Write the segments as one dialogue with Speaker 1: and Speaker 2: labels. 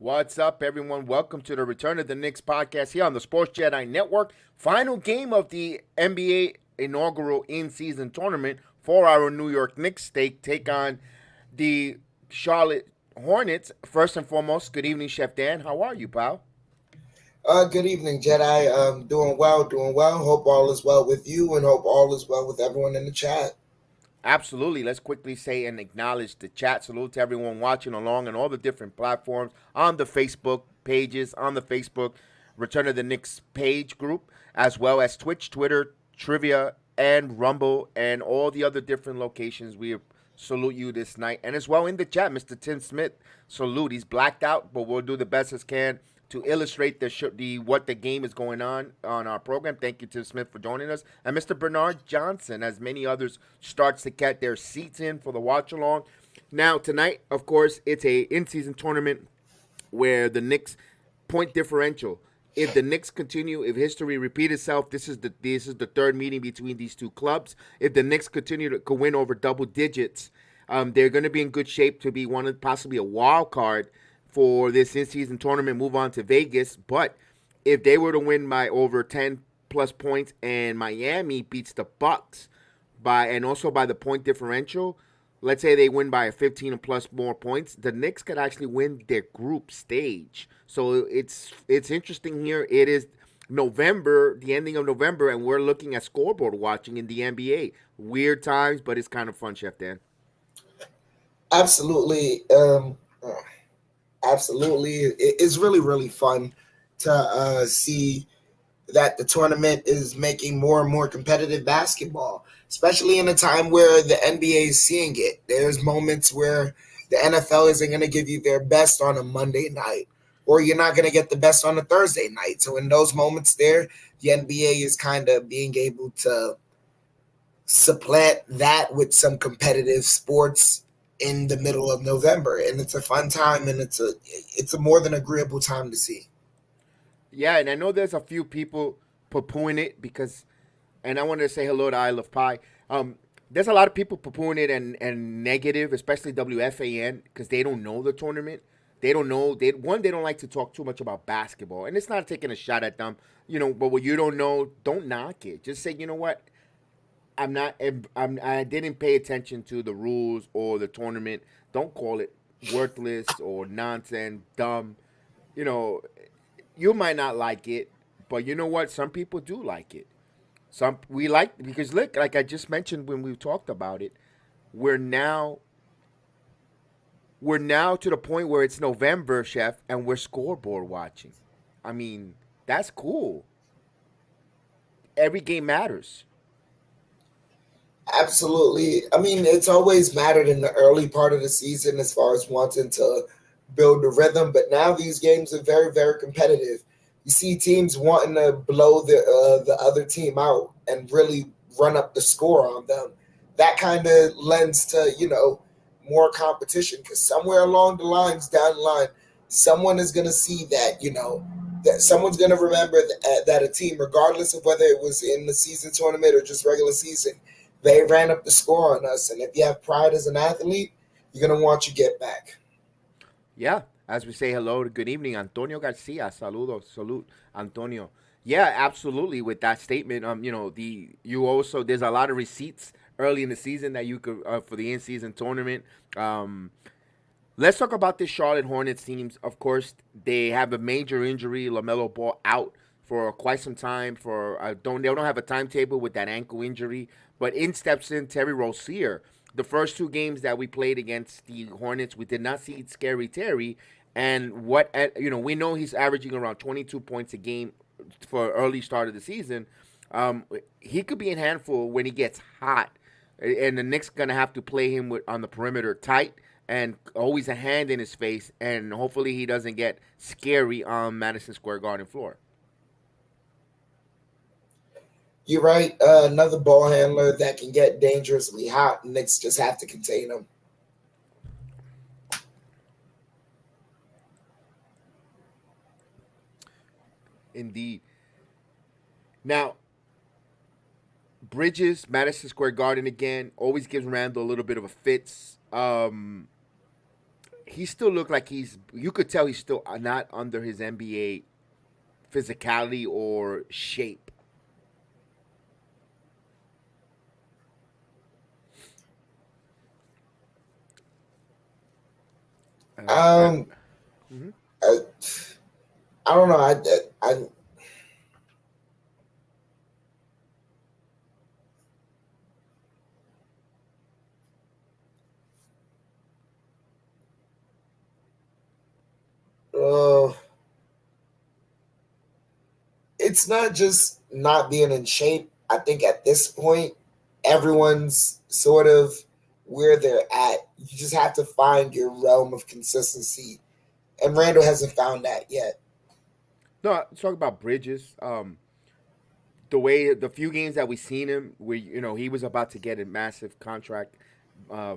Speaker 1: What's up, everyone? Welcome to the Return of the Knicks podcast here on the Sports JEDI Network. Final game of the NBA inaugural in-season tournament for our New York Knicks. They take on the Charlotte Hornets. First and foremost, good evening, Chef Dan. How are you, pal?
Speaker 2: Good evening, Jedi. Doing well. Hope all is well with you, and hope all is well with everyone in the chat.
Speaker 1: Absolutely. Let's quickly say and acknowledge the chat. Salute to everyone watching along on all the different platforms, on the Facebook pages, on the Facebook Return of the Knicks page group, as well as Twitch, Twitter, Trivia, and Rumble, and all the other different locations. We salute you this night. And as well in the chat, Mr. Tim Smith, salute. He's blacked out, but we'll do the best as can to illustrate what the game is going on our program. Thank you, Tim Smith, for joining us. And Mr. Bernard Johnson, as many others, starts to get their seats in for the watch-along. Now, tonight, of course, it's a in-season tournament where the Knicks point differential. If the Knicks continue, if history repeats itself, this is the third meeting between these two clubs. If the Knicks continue to win over double digits, they're going to be in good shape to be possibly a wild card for this in-season tournament, move on to Vegas. But if they were to win by over 10-plus points and Miami beats the Bucks and also by the point differential, let's say they win by 15 and plus more points, the Knicks could actually win their group stage. So it's interesting here. It is November, the ending of November, and we're looking at scoreboard watching in the NBA. Weird times, but it's kind of fun, Chef Dan.
Speaker 2: Absolutely. Absolutely. It's really, really fun to see that the tournament is making more and more competitive basketball, especially in a time where the NBA is seeing it. There's moments where the NFL isn't going to give you their best on a Monday night or you're not going to get the best on a Thursday night. So in those moments there, the NBA is kind of being able to supplant that with some competitive sports in the middle of November, and it's a fun time, and it's a more than agreeable time to see.
Speaker 1: Yeah, and I know there's a few people poo-pooing it because, and I wanted to say hello to I Love Pie. There's a lot of people poo-pooing it and negative, especially WFAN, because they don't know the tournament. They don't know. They don't like to talk too much about basketball, and it's not taking a shot at them, But what you don't know, don't knock it. Just say, you know what, I'm not. I didn't pay attention to the rules or the tournament. Don't call it worthless or nonsense, dumb. You know, you might not like it, but you know what? Some people do like it. Some we like because look, like I just mentioned when we talked about it, we're now we're now to the point where it's November, chef, and we're scoreboard watching. I mean, that's cool. Every game matters.
Speaker 2: Absolutely. I mean, it's always mattered in the early part of the season as far as wanting to build the rhythm, but now these games are very, very competitive. You see teams wanting to blow the other team out and really run up the score on them. That kind of lends to more competition because somewhere along the lines down the line, someone is going to see that that someone's going to remember that a team, regardless of whether it was in the season tournament or just regular season, they ran up the score on us. And if you have pride as an athlete, you're going to want you get back.
Speaker 1: Yeah, as we say hello to good evening, Antonio Garcia. Saludos, salute, Antonio. Yeah, absolutely. With that statement, you also there's a lot of receipts early in the season that you could for the in-season tournament. Um, let's talk about this Charlotte Hornets teams. Of course, they have a major injury. LaMelo Ball out for quite some time. They don't have a timetable with that ankle injury, but in steps in Terry Rozier. The first two games that we played against the Hornets, we did not see Scary Terry, and we know he's averaging around 22 points a game for early start of the season. He could be a handful when he gets hot, and the Knicks gonna have to play him on the perimeter tight and always a hand in his face, and hopefully he doesn't get scary on Madison Square Garden floor.
Speaker 2: You're right. Another ball handler that can get dangerously hot. Knicks just have to contain him.
Speaker 1: Indeed. Now, Bridges, Madison Square Garden again, always gives Randall a little bit of a fits. He still looked like you could tell he's still not under his NBA physicality or shape. Uh,
Speaker 2: Um, I, I don't know. I uh, it's not just not being in shape. I think at this point, everyone's sort of where they're at. You just have to find your realm of consistency, and Randall hasn't found that yet.
Speaker 1: no, let's talk about Bridges. The few games that we seen him, he was about to get a massive contract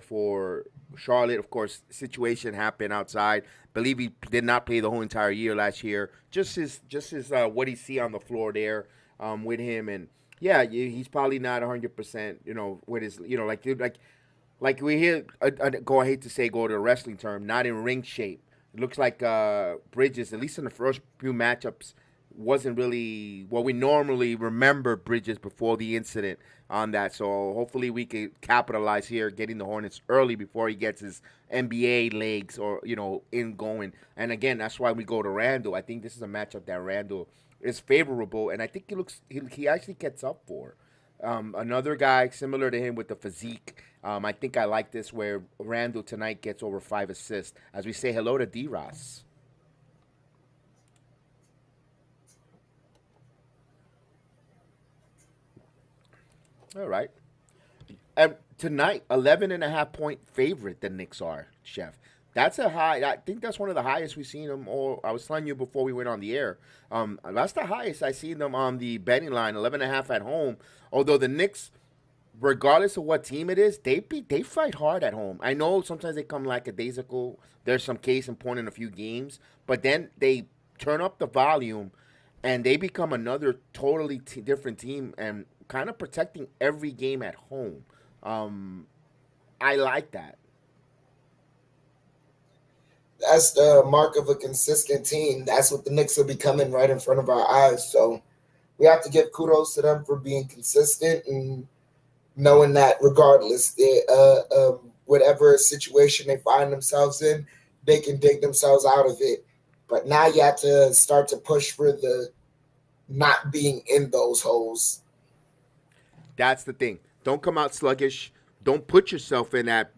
Speaker 1: for Charlotte. Of course, situation happened outside. Believe he did not play the whole entire year last year. Just his what he see on the floor there with him, and yeah, he's probably not 100%. With his like we hear. I hate to say go to a wrestling term, not in ring shape. It looks like Bridges, at least in the first few matchups, wasn't really what we normally remember Bridges before the incident on that. So hopefully we can capitalize here, getting the Hornets early before he gets his NBA legs or in going. And again, that's why we go to Randall. I think this is a matchup that Randall is favorable, and I think he actually gets up for. Another guy similar to him with the physique. I think I like this where Randall tonight gets over 5 assists as we say hello to D Ross. All right. Tonight, 11.5 point favorite the Knicks are, Chef. That's a high. I think that's one of the highest we've seen them. Or I was telling you before we went on the air. That's the highest I seen them on the betting line, 11.5 at home. Although the Knicks, regardless of what team it is, they fight hard at home. I know sometimes they come lackadaisical. There's some case in point in a few games, but then they turn up the volume, and they become another totally different team and kind of protecting every game at home. I like that.
Speaker 2: That's the mark of a consistent team. That's what the Knicks are becoming right in front of our eyes. So we have to give kudos to them for being consistent and knowing that regardless, whatever situation they find themselves in, they can dig themselves out of it. But now you have to start to push for the not being in those holes.
Speaker 1: That's the thing. Don't come out sluggish. Don't put yourself in that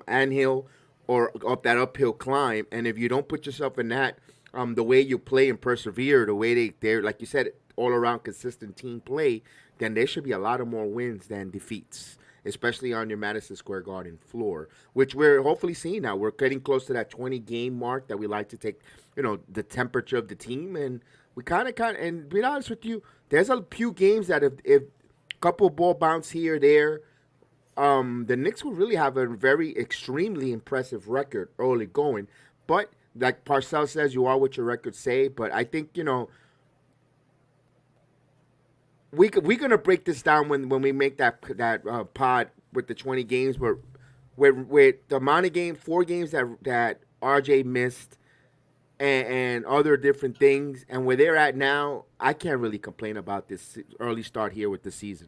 Speaker 1: anthill or up that uphill climb. And if you don't put yourself in that, the way you play and persevere, the way they're like you said, all around consistent team play, then there should be a lot of more wins than defeats, especially on your Madison Square Garden floor, which we're hopefully seeing now. We're getting close to that 20 game mark that we like to take, the temperature of the team, and we and to be honest with you, there's a few games that if a couple ball bounce here or there, the Knicks will really have a very extremely impressive record early going. But like Parcells says, you are what your records say. But I think we're gonna break this down when we make that pod with the 20 games, where with the amount of games, 4 games that RJ missed, and other different things, and where they're at now, I can't really complain about this early start here with the season.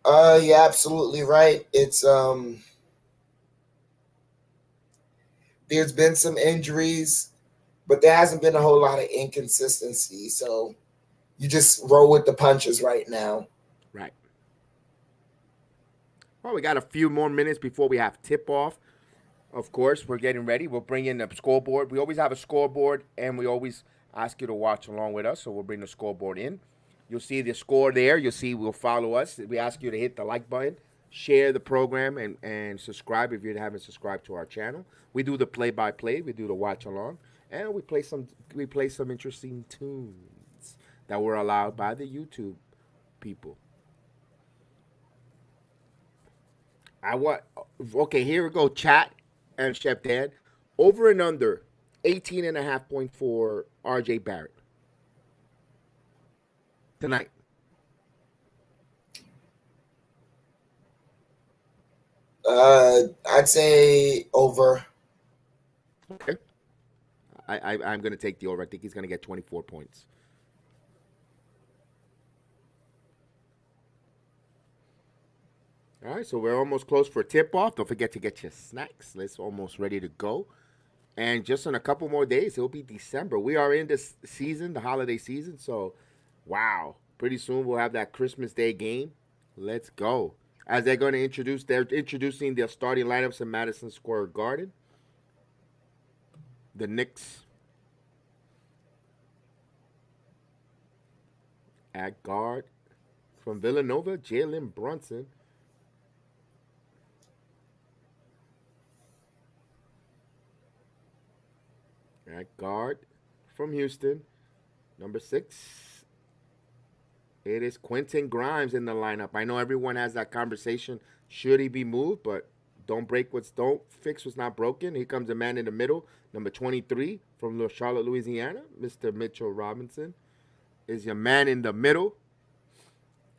Speaker 2: You're absolutely right. It's there's been some injuries, but there hasn't been a whole lot of inconsistency. So you just roll with the punches right now.
Speaker 1: Right. Well, we got a few more minutes before we have tip off. Of course, we're getting ready. We'll bring in the scoreboard. We always have a scoreboard, and we always ask you to watch along with us. So we'll bring the scoreboard in. You'll see the score there. You'll see we'll follow us. We ask you to hit the like button, share the program, and subscribe if you haven't subscribed to our channel. We do the play-by-play. We do the watch along, and we play some interesting tunes that were allowed by the YouTube people. Okay, here we go. Chat and Chef Dan. Over and under 18.5 points for RJ Barrett tonight.
Speaker 2: I'd say over.
Speaker 1: Okay. I'm going to take the over. I think he's going to get 24 points. All right, so we're almost close for tip-off. Don't forget to get your snacks. Let's almost ready to go. And just in a couple more days, it'll be December. We are in this season, the holiday season. So, wow. Pretty soon we'll have that Christmas Day game. Let's they're introducing their starting lineups in Madison Square Garden. The Knicks at guard from Villanova, Jalen Brunson. At guard from Houston, number 6. It is Quentin Grimes in the lineup. I know everyone has that conversation. Should he be moved? But don't fix what's not broken. Here comes a man in the middle, number 23 from Charlotte, Louisiana. Mr. Mitchell Robinson is your man in the middle.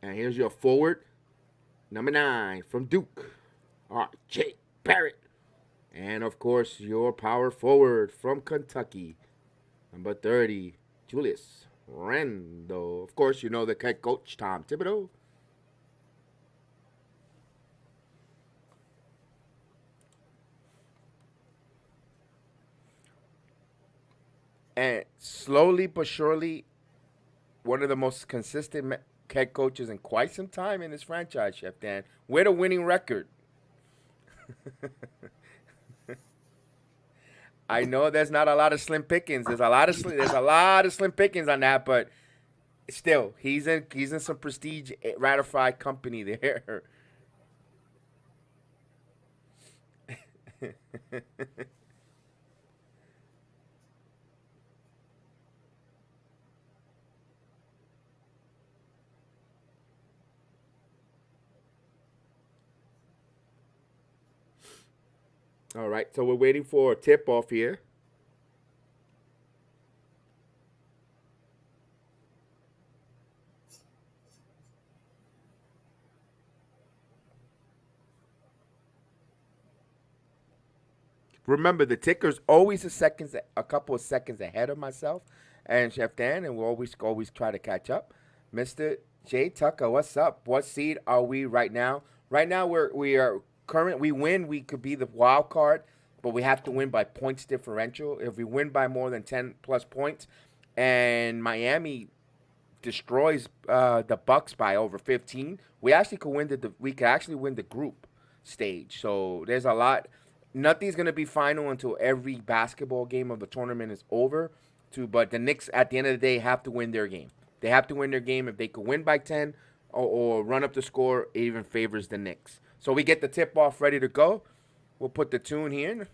Speaker 1: And here's your forward, number 9 from Duke, R.J. Barrett. And, of course, your power forward from Kentucky, number 30, Julius Randle. Of course, you know the head coach, Tom Thibodeau. And slowly but surely, one of the most consistent head coaches in quite some time in this franchise, Chef Dan, with a winning record. I know there's not a lot of slim pickings. There's a lot of slim pickings on that, but still, he's in some prestige ratified company there. All right, so we're waiting for a tip off here. Remember, the ticker's always a couple of seconds ahead of myself and Chef Dan, and we'll always try to catch up. Mister Jay Tucker, what's up? What seed are we right now? Right now, we are current. We win, we could be the wild card, but we have to win by points differential. If we win by more than 10 plus points, and Miami destroys the Bucks by over 15, we could actually win the group stage. So there's a lot. Nothing's gonna be final until every basketball game of the tournament is over. But the Knicks at the end of the day have to win their game. They have to win their game. If they could win by 10 or run up the score, it even favors the Knicks. So we get the tip off ready to go. We'll put the tune here.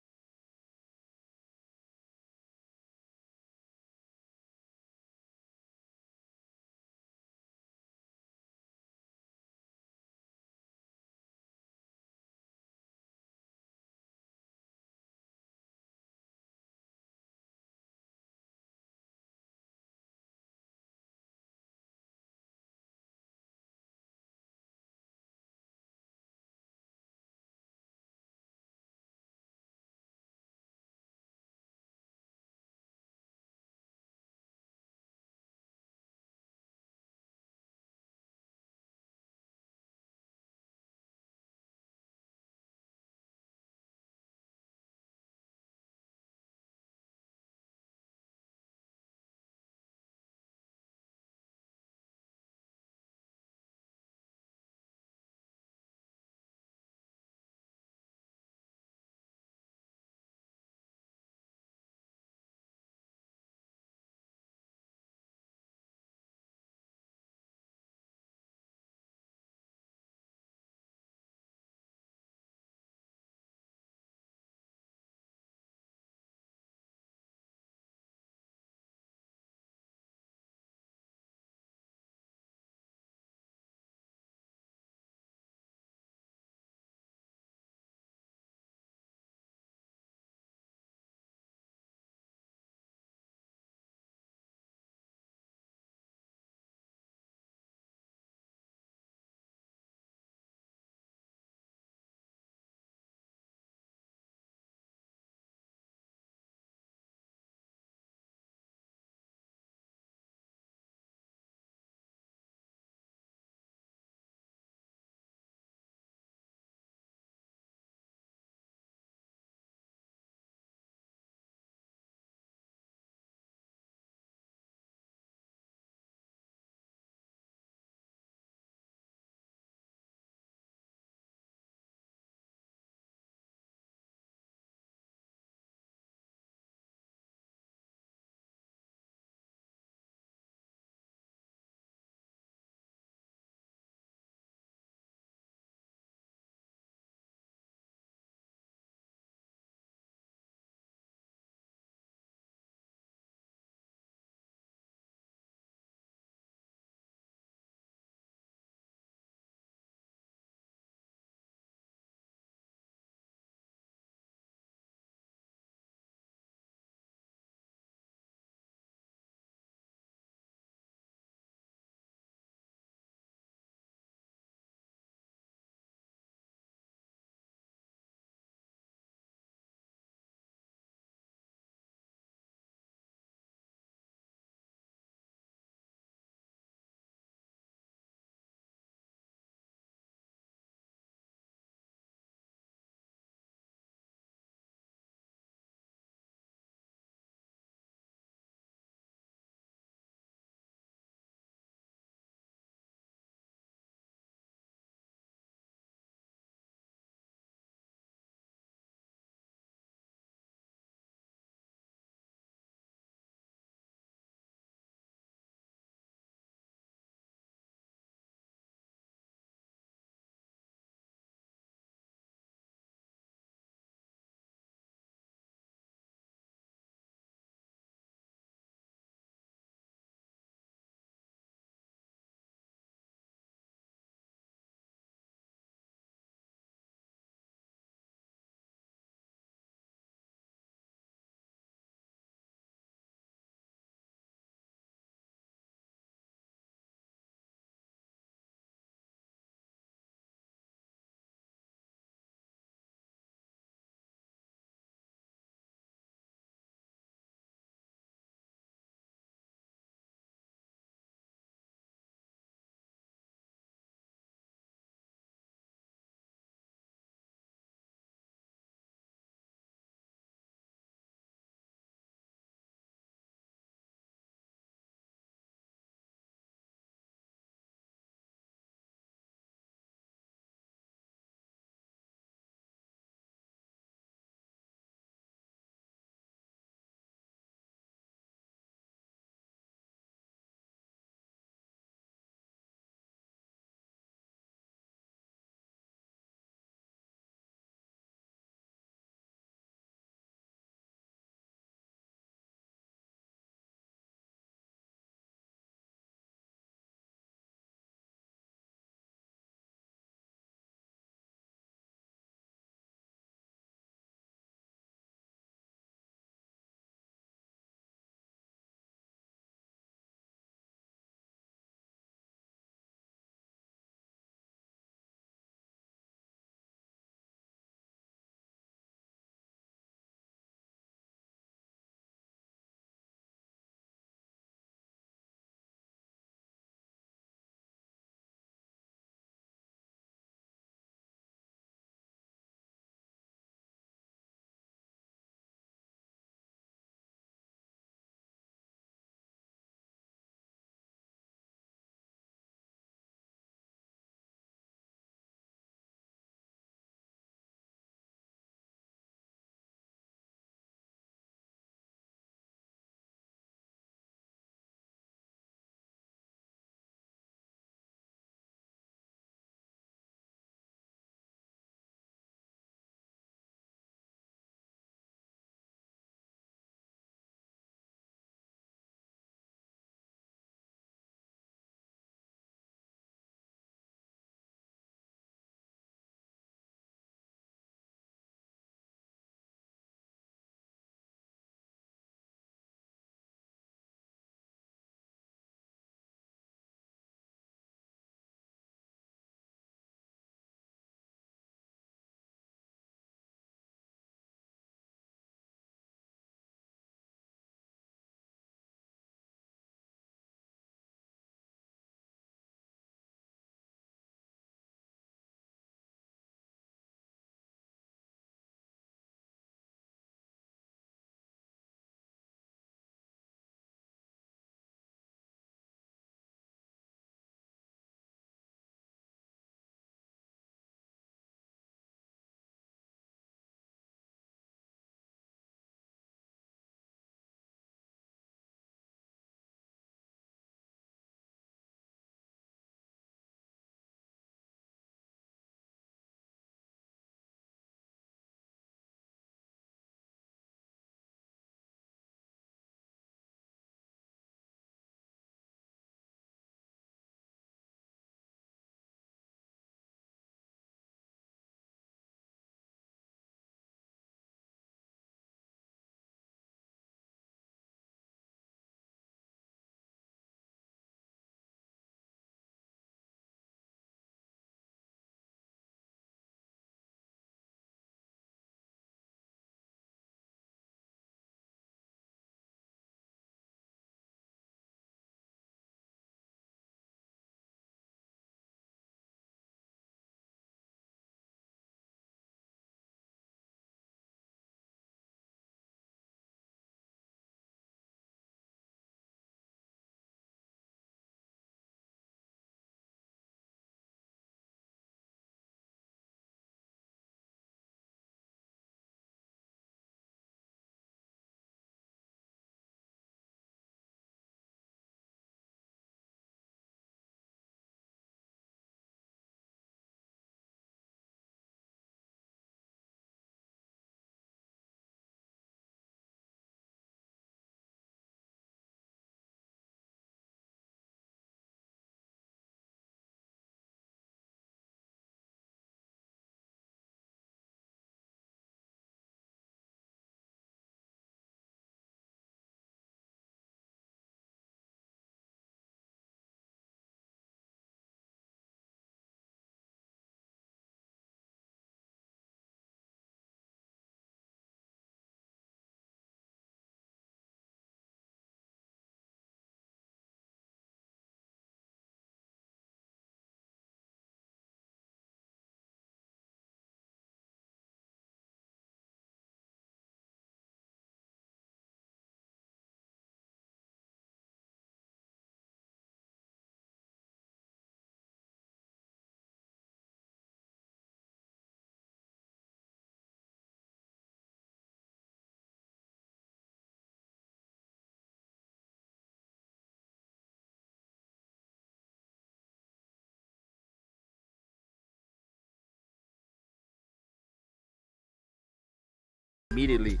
Speaker 1: immediately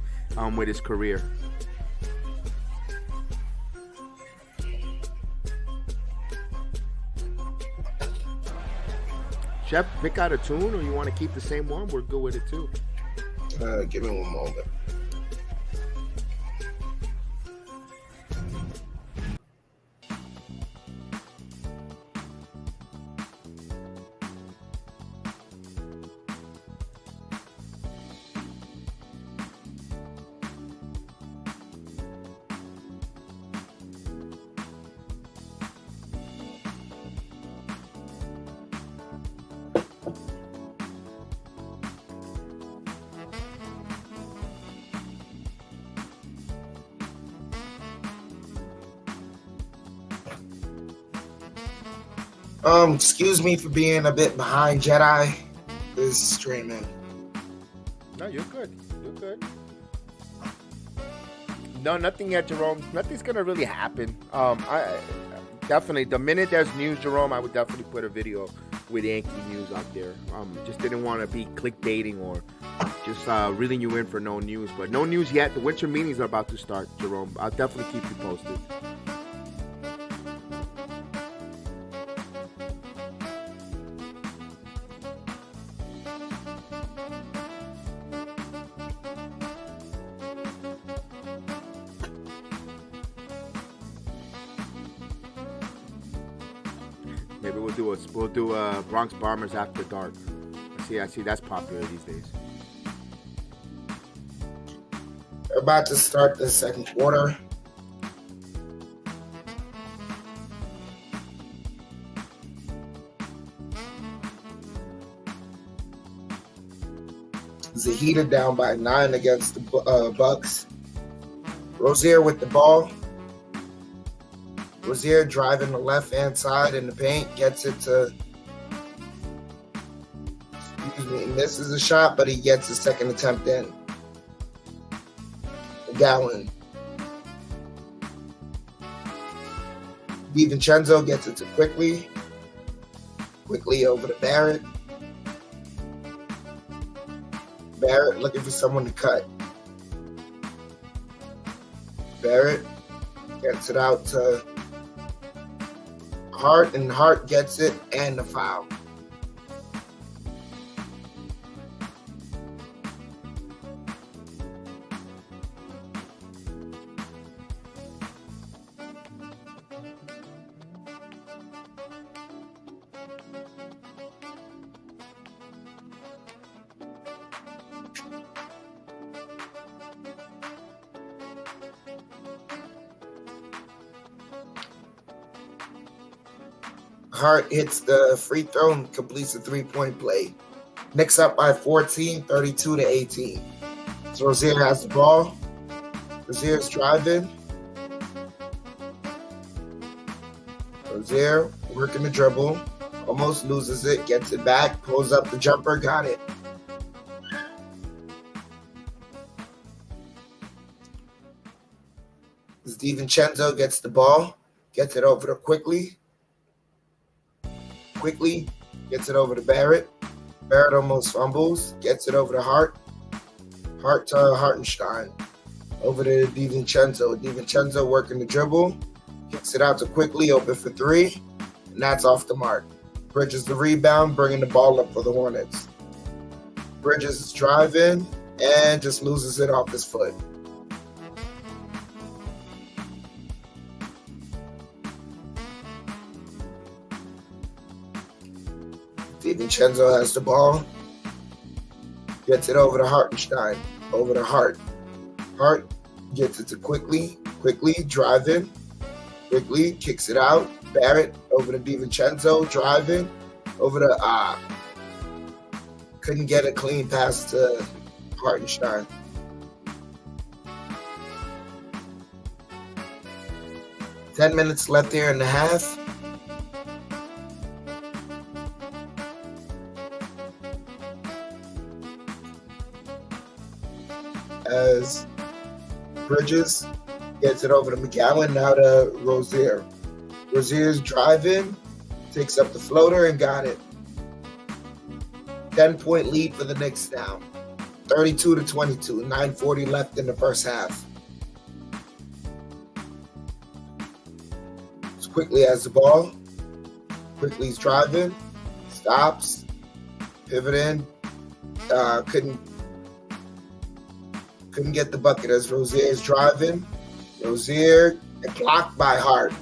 Speaker 1: with his career. Chef, pick out a tune, or you want to keep the same one? We're good with it too.
Speaker 2: Give me one moment. Excuse me for being a bit behind, JEDI. This is streaming.
Speaker 1: No, you're good. You're good. No, nothing yet, Jerome. Nothing's gonna really happen. I definitely, the minute there's news, Jerome, I would definitely put a video with Yankee news out there. Just didn't want to be clickbaiting or just reeling you in for no news. But no news yet. The winter meetings are about to start, Jerome. I'll definitely keep you posted. Maybe we'll do Bronx Bombers After Dark. I see that's popular these days.
Speaker 2: We're about to start the second quarter. Zahida down by 9 against the Bucks. Rozier with the ball. Rozier driving the left-hand side in the paint, gets it to, misses a shot, but he gets his second attempt in. Gallon. DiVincenzo gets it to Quickly. Quickly over to Barrett. Barrett looking for someone to cut. Barrett gets it out to Hart, and Hart gets it and the foul. Hart hits the free throw and completes a three-point play. Knicks up by 14, 32-18. So Rozier has the ball. Rozier's driving. Rozier working the dribble. Almost loses it. Gets it back. Pulls up the jumper. Got it. DiVincenzo gets the ball. Gets it over to Quickly. Quickly gets it over to Barrett. Barrett almost fumbles. Gets it over to Hart. Hart to Hartenstein. Over to DiVincenzo. DiVincenzo working the dribble. Gets it out to Quickly. Open for three. And that's off the mark. Bridges the rebound. Bringing the ball up for the Hornets. Bridges is driving. And just loses it off his foot. DiVincenzo has the ball. Gets it over to Hartenstein. Over to Hart. Hart gets it to Quickly. Quickly driving. Quickly kicks it out. Barrett over to DiVincenzo. Driving. Over to couldn't get a clean pass to Hartenstein. Ten minutes left there in the half. As Bridges gets it over to McGowan, now to Rozier. Rozier's driving, takes up the floater and got it. 10-point lead for the Knicks now. 32-22, 9:40 left in the first half. As Quickly has the ball. Quickly's driving, stops, pivoting. Couldn't get the bucket as Rozier's driving. Rozier blocked by Hart.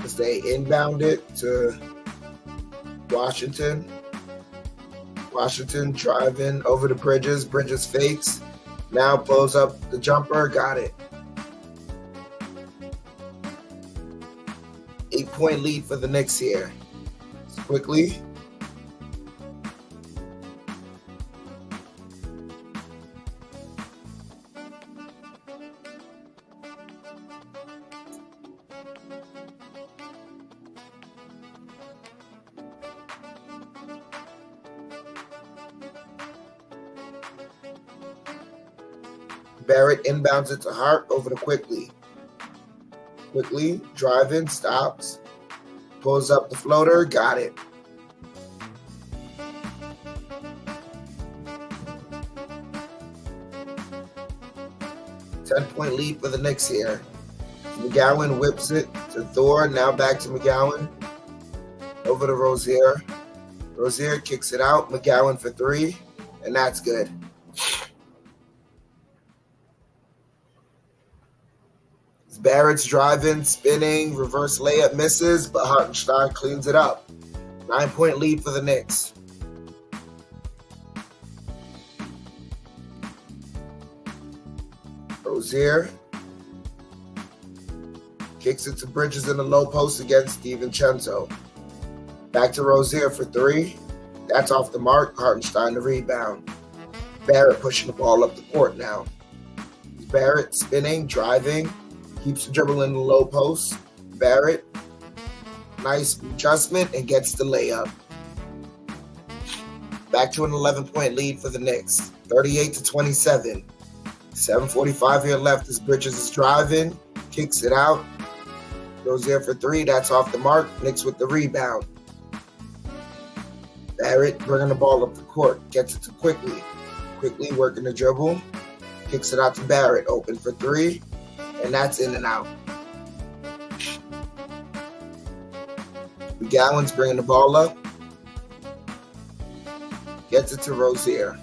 Speaker 2: As they inbound it to Washington. Washington driving over the Bridges. Bridges fakes. Now pulls up the jumper. Got it. 8-point lead for the Knicks here. Quickly. Barrett inbounds it to Hart over to Quickly. Quickly, driving, stops, pulls up the floater, got it. Ten-point lead for the Knicks here. McGowan whips it to Thor, now back to McGowan. Over to Rozier. Rozier kicks it out, McGowan for three, and that's good. Barrett's driving, spinning, reverse layup misses, but Hartenstein cleans it up. 9-point lead for the Knicks. Rozier kicks it to Bridges in the low post against DiVincenzo. Back to Rozier for three. That's off the mark. Hartenstein the rebound. Barrett pushing the ball up the court now. Barrett spinning, driving. Keeps the dribble in the low post. Barrett, nice adjustment and gets the layup. Back to an 11-point lead for the Knicks. 38-27. 7:45 here left as Bridges is driving. Kicks it out. Goes there for three. That's off the mark. Knicks with the rebound. Barrett bringing the ball up the court. Gets it to Quickly. Quickly working the dribble. Kicks it out to Barrett. Open for three. And that's in and out. McGowan's bringing the ball up. Gets it to Rozier.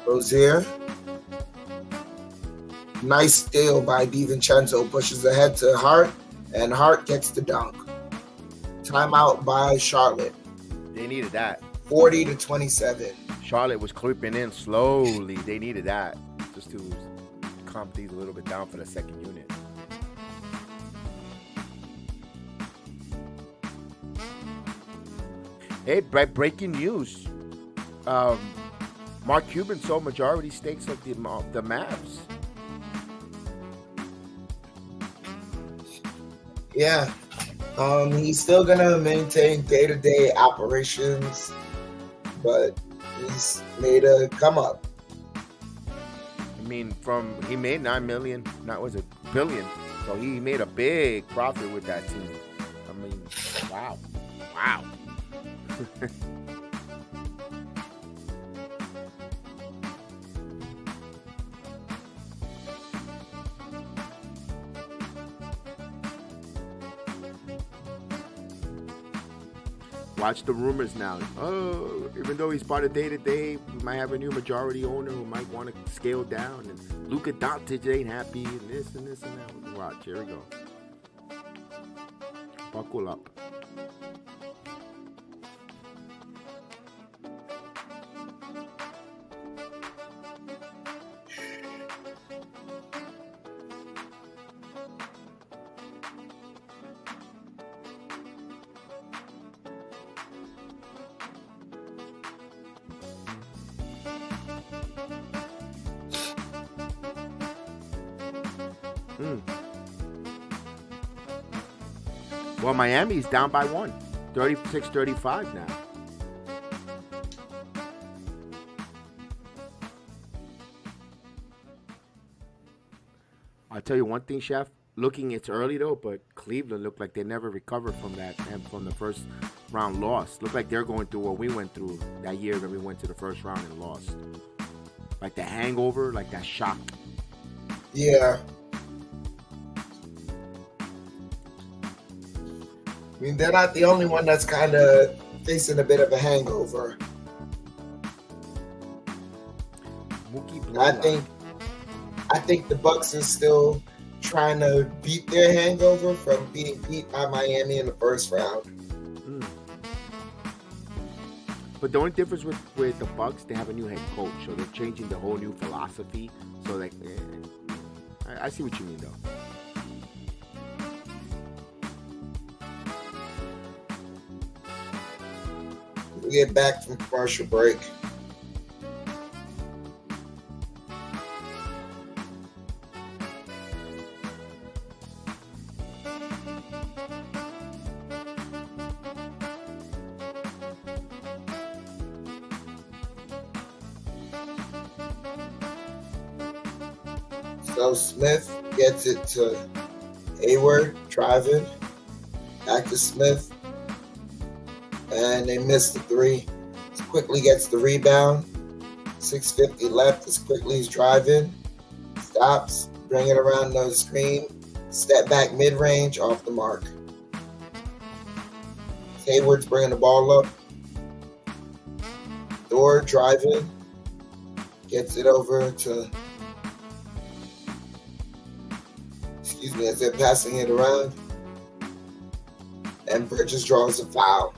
Speaker 2: Rozier. Nice steal by DiVincenzo. Pushes ahead to Hart. And Hart gets the dunk. Timeout by Charlotte.
Speaker 1: They needed that.
Speaker 2: 40-27.
Speaker 1: Charlotte was creeping in slowly. They needed that just to calm things a little bit down for the second unit. Hey, breaking news. Mark Cuban sold majority stakes of the Mavs.
Speaker 2: Yeah. He's still going to maintain day-to-day operations, but he's made a come up.
Speaker 1: I mean, he made $9 million, billion. So he made a big profit with that team. I mean, wow. Watch the rumors now. Oh, even though he's part of day-to-day, we might have a new majority owner who might want to scale down. And Luka Doncic ain't happy, and this and this and that. Watch, here we go. Buckle up. Well, Miami's down by 1. 36-35 now. I'll tell you one thing, Chef. Looking, it's early though, but Cleveland looked like they never recovered from that and from the first round loss. Looked like they're going through what we went through that year when we went to the first round and lost. Like the hangover, like that shock.
Speaker 2: Yeah. I mean, they're not the only one that's kind of facing a bit of a hangover. I think the Bucks are still trying to beat their hangover from being beat by Miami in the first round.
Speaker 1: But the only difference with the Bucks, they have a new head coach, so they're changing the whole new philosophy. So like, I see what you mean though.
Speaker 2: We get back from commercial break. So Smith gets it to Hayward, driving. Back to Smith. And they missed the three. Quickly gets the rebound. 6:50 left. As quickly as driving. Stops. Bring it around the screen. Step back mid-range off the mark. Hayward's bringing the ball up. Thor driving. Gets it over to... as they're passing it around. And Bridges draws a foul.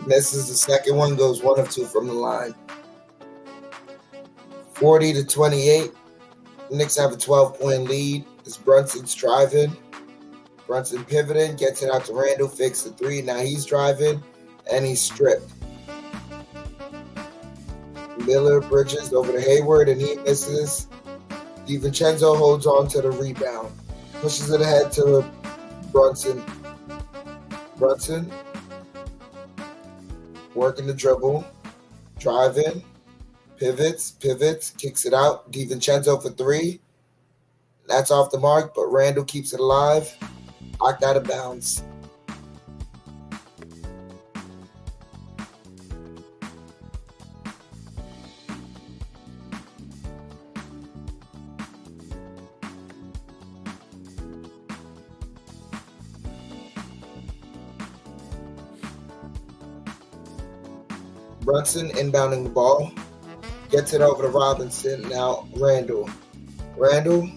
Speaker 2: Misses the second one, goes 1 of 2 from the line. 40-28. The Knicks have a 12-point lead as Brunson's driving. Brunson pivoting, gets it out to Randall, fakes the three. Now he's driving, and he's stripped. Miller Bridges over to Hayward, and he misses. DiVincenzo holds on to the rebound. Pushes it ahead to Brunson. Brunson working the dribble, driving, pivots, kicks it out. DiVincenzo for three. That's off the mark, but Randall keeps it alive. Knocked out of bounds. Brunson inbounding the ball. Gets it over to Robinson. Now Randall. Randall,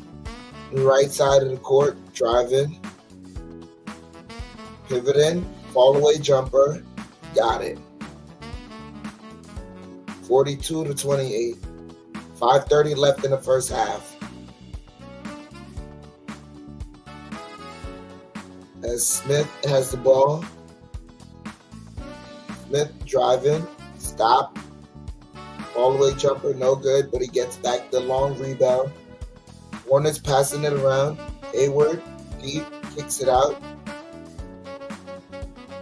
Speaker 2: the right side of the court, driving. Pivoting. Fall away jumper. Got it. 42-28. 5:30 left in the first half. As Smith has the ball. Smith driving. Stop. All the way jumper, no good, but he gets back the long rebound. Hornets passing it around. Hayward, deep, kicks it out.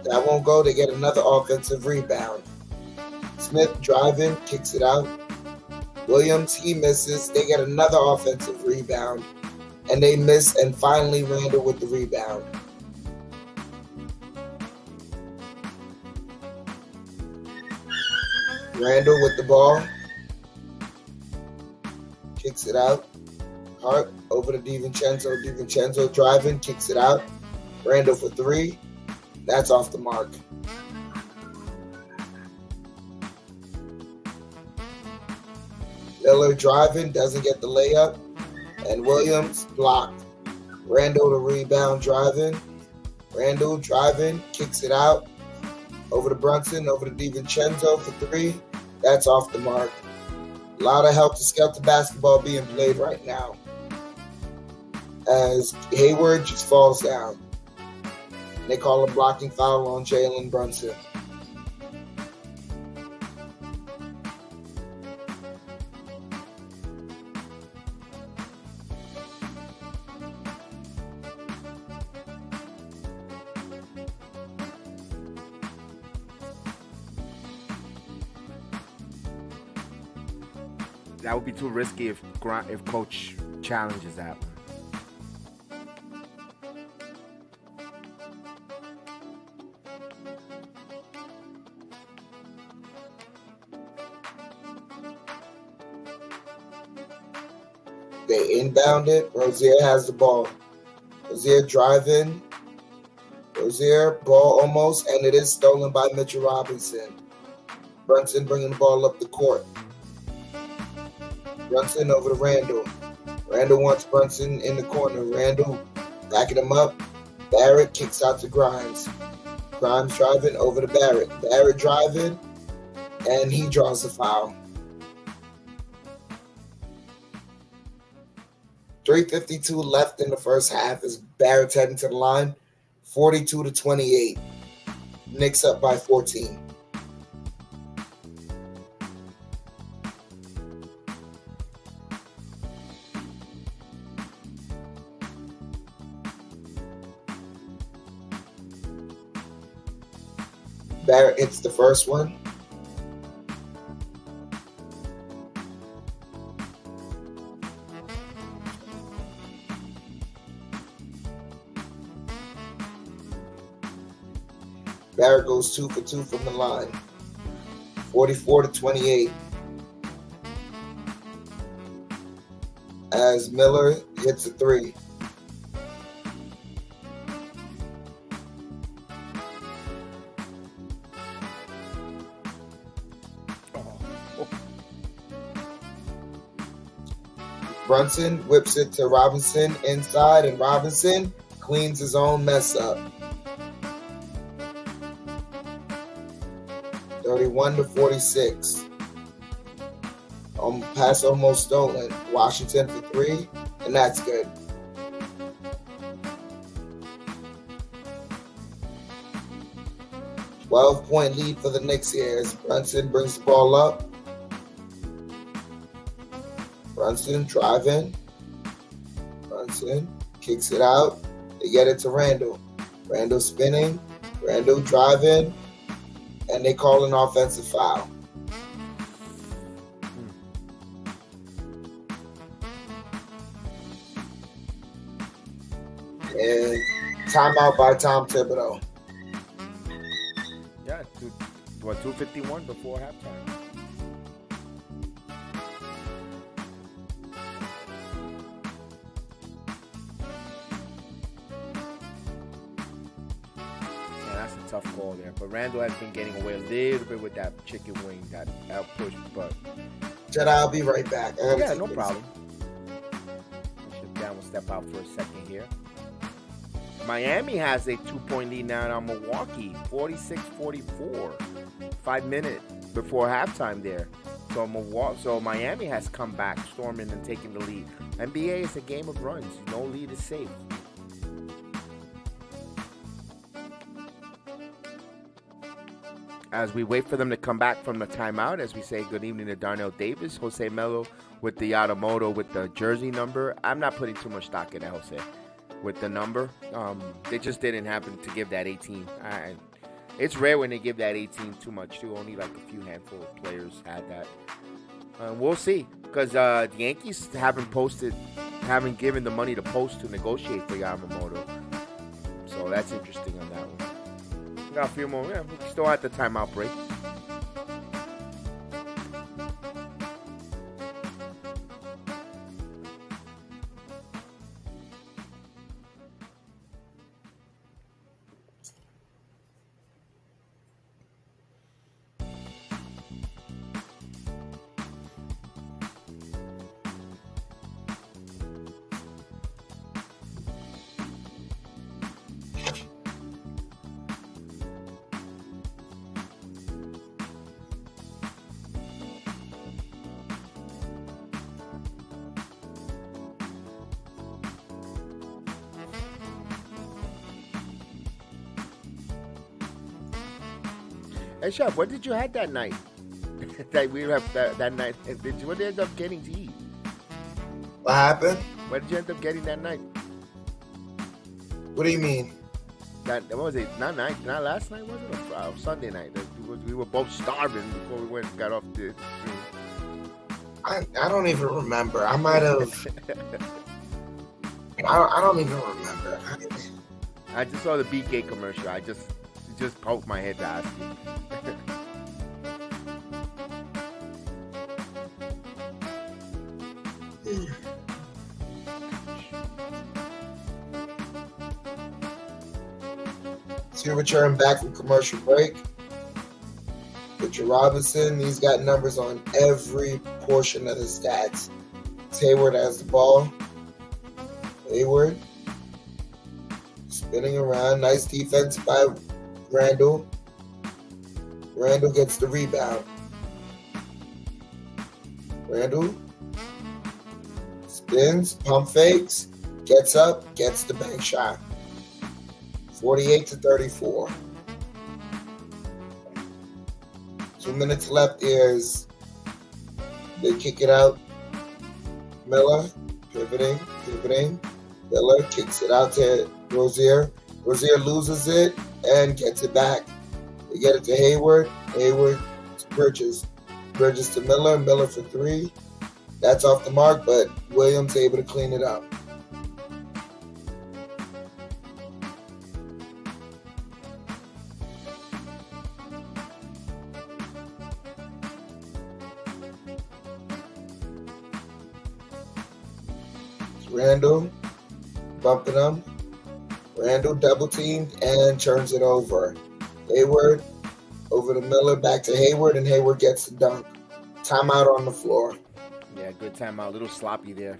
Speaker 2: That won't go. They get another offensive rebound. Smith driving, kicks it out. Williams, he misses. They get another offensive rebound. And they miss, and finally Randall with the rebound. Randall with the ball. Kicks it out. Hart over to DiVincenzo. DiVincenzo driving, kicks it out. Randall for three. That's off the mark. Miller driving, doesn't get the layup. And Williams blocked. Randall to rebound driving. Randall driving, kicks it out. Over to Brunson, over to DiVincenzo for three. That's off the mark. A lot of helter-skelter basketball being played right now, as Hayward just falls down. They call a blocking foul on Jalen Brunson.
Speaker 1: That would be too risky if coach challenges that one.
Speaker 2: They inbound it. Rozier has the ball. Rozier driving. Rozier, ball almost, and it is stolen by Mitchell Robinson. Brunson bringing the ball up the court. Brunson over to Randall. Randall wants Brunson in the corner. Randall backing him up. Barrett kicks out to Grimes. Grimes driving over to Barrett. Barrett driving, and he draws the foul. 3:52 left in the first half as Barrett's heading to the line. 42-28. Knicks up by 14. Barrett hits the first one. Barrett goes 2 for 2 from the line. 44-28. As Miller hits a three. Brunson whips it to Robinson inside, and Robinson cleans his own mess up. 31-46. Pass almost stolen. Washington for three, and that's good. $12-point lead for the Knicks here as Brunson brings the ball up. Brunson driving. Brunson kicks it out. They get it to Randall. Randall spinning. Randall driving. And they call an offensive foul. And timeout by Tom Thibodeau.
Speaker 1: Yeah, 2:51 before halftime. Tough call there, but Randall has been getting away a little bit with that chicken wing, that out push. But
Speaker 2: Jedi, I'll be right back.
Speaker 1: Yeah, no problem. Down will step out for a second here. Miami has a 2-point lead now on Milwaukee, 46-44. 5 minutes before halftime there. So Miami has come back, storming and taking the lead. NBA is a game of runs. No lead is safe. As we wait for them to come back from the timeout, as we say good evening to Darnell Davis, Jose Melo with the Yamamoto with the jersey number. I'm not putting too much stock in that, Jose, with the number. They just didn't happen to give that 18. It's rare when they give that 18 too much, too. Only like a few handful of players had that. We'll see, because the Yankees haven't given the money to post to negotiate for Yamamoto. So that's interesting on that one. We got a few more. Yeah, we're still at the timeout break. Hey, Chef, what did you have that night? That we have that night. What did you end up getting to eat?
Speaker 2: What happened?
Speaker 1: What did you end up getting that night?
Speaker 2: What do you mean?
Speaker 1: What was it? Not last night, was it? Or Sunday night. We were both starving before we went and got off the stream.
Speaker 2: I don't even remember. I might have. I don't even remember.
Speaker 1: I just saw the BK commercial. I just poked my head to ask you.
Speaker 2: So you return back from commercial break. Richard Robinson, he's got numbers on every portion of the stats. Hayward has the ball. Hayward spinning around. Nice defense by Randall. Randall gets the rebound. Randall spins, pump fakes, gets up, gets the bank shot. 48-34. 2 minutes left. Is they kick it out. Miller pivoting. Miller kicks it out to Rozier. Rozier loses it and gets it back. They get it to Hayward. Hayward to Bridges. Bridges to Miller. Miller for three. That's off the mark, but Williams able to clean it up. Randall bumping him. Randall double teamed and turns it over. Hayward over to Miller, back to Hayward, and Hayward gets the dunk. Timeout on the floor.
Speaker 1: Yeah, good timeout. A little sloppy there.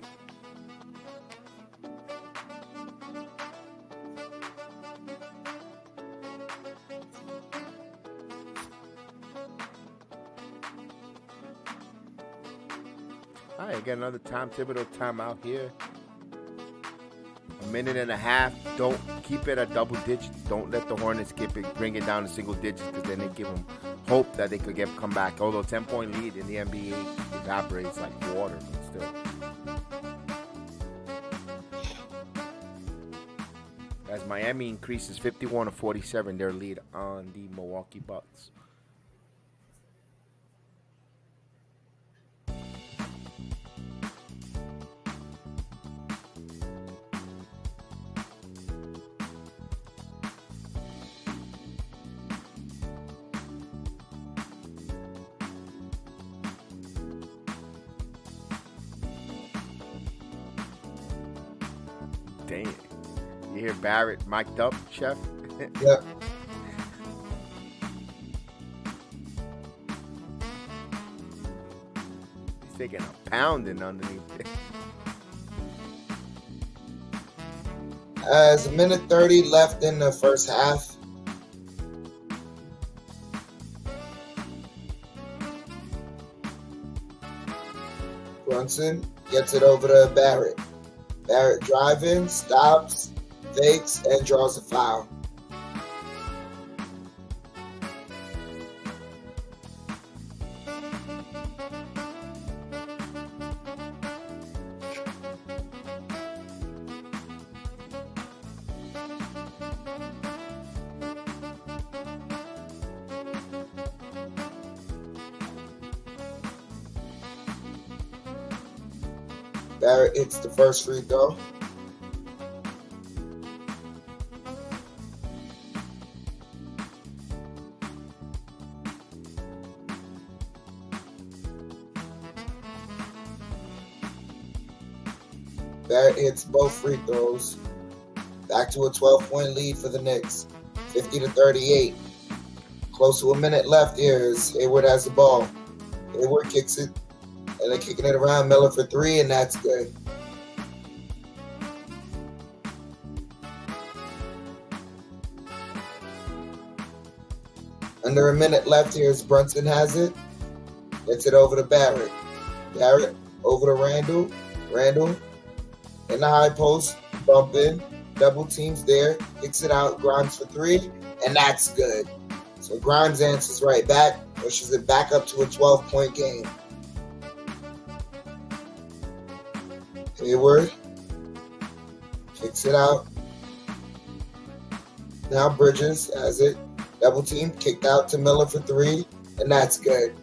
Speaker 1: All right, got another Tom Thibodeau timeout here. A minute and a half. Don't keep it at double digits. Don't let the Hornets bring it down to single digits, because then they give them hope that they could come back. Although 10-point lead in the NBA evaporates like water, but still. As Miami increases 51-47 their lead on the Milwaukee Bucks. Dang it. You hear Barrett mic'd up, Chef?
Speaker 2: Yep.
Speaker 1: He's taking a pounding underneath it.
Speaker 2: As a minute 30 left in the first half. Brunson gets it over to Barrett. Barrett driving, stops, fakes, and draws a foul. Barrett hits the first free throw. Barrett hits both free throws. Back to a 12-point lead for the Knicks. 50-38. Close to a minute left here as Hayward has the ball. Hayward kicks it. And they're kicking it around. Miller for three, and that's good. Under a minute left here as Brunson has it. Gets it over to Barrett. Barrett over to Randall. Randall in the high post. Bump in. Double teams there. Kicks it out. Grimes for three, and that's good. So Grimes answers right back, pushes it back up to a 12-point game. Hayward kicks it out. Now Bridges has it. Double team, kicked out to Miller for 3, and that's good.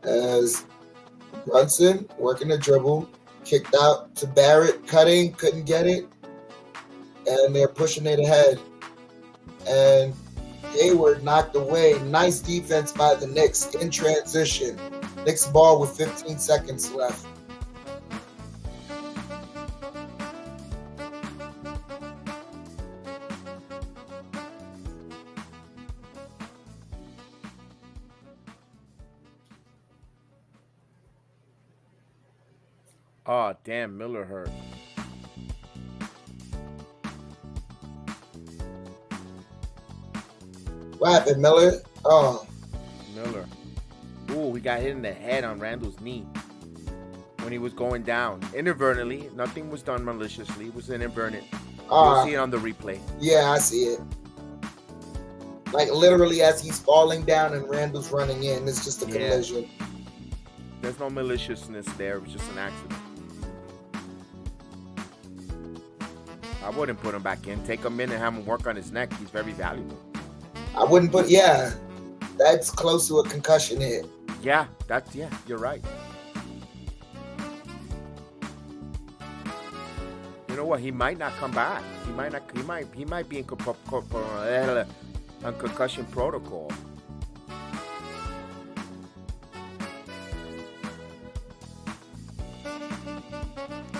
Speaker 2: As Brunson working the dribble, kicked out to Barrett, cutting, couldn't get it, and they're pushing it ahead. And Hayward knocked away. Nice defense by the Knicks in transition. Knicks ball with 15 seconds left.
Speaker 1: Oh, damn, Miller hurt.
Speaker 2: What happened, Miller? Oh.
Speaker 1: Miller. Ooh, he got hit in the head on Randall's knee when he was going down. Inadvertently. Nothing was done maliciously. It was inadvertent. You'll see it on the replay.
Speaker 2: Yeah, I see it. Like literally as he's falling down and Randall's running in. It's just a collision.
Speaker 1: There's no maliciousness there. It was just an accident. I wouldn't put him back in. Take him in and have him work on his neck. He's very valuable.
Speaker 2: I wouldn't put, that's close to a concussion hit.
Speaker 1: Yeah, you're right. You know what? He might not come back. He might be in concussion protocol.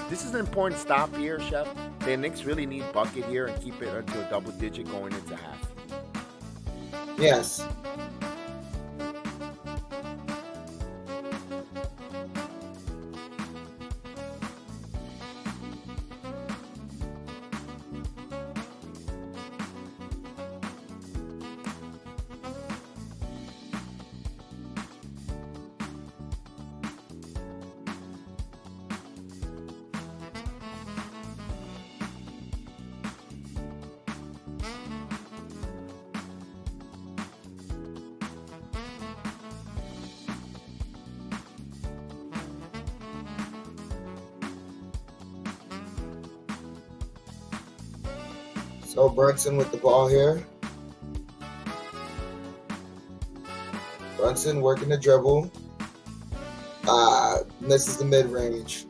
Speaker 1: This is an important stop here, Chef. The Knicks really need bucket here and keep it into a double digit going into half.
Speaker 2: Yes. So Brunson with the ball here. Brunson working the dribble. Misses the mid-range.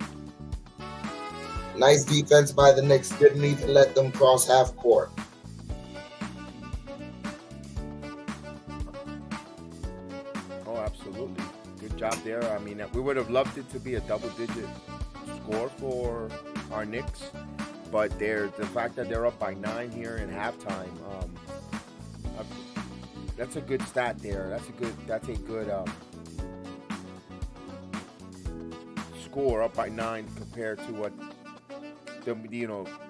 Speaker 2: Nice defense by the Knicks. Didn't even let them cross half court.
Speaker 1: Oh, absolutely. Good job there. I mean, we would have loved it to be a double-digit score for our Knicks. But the fact that they're up by 9 here in halftime, that's a good stat there. That's a good score, up by 9 compared to what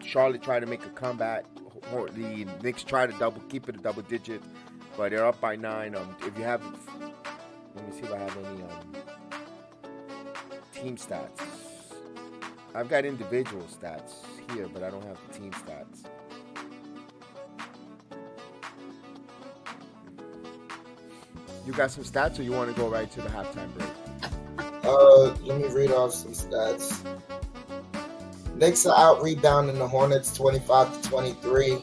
Speaker 1: Charlotte tried to make a comeback. Or the Knicks try to keep it a double digit, but they're up by 9. If you have, let me see if I have any team stats. I've got individual stats here, but I don't have the team stats. You got some stats, or you want to go right to the halftime break?
Speaker 2: Let me read off some stats. Knicks are out rebounding the Hornets 25-23.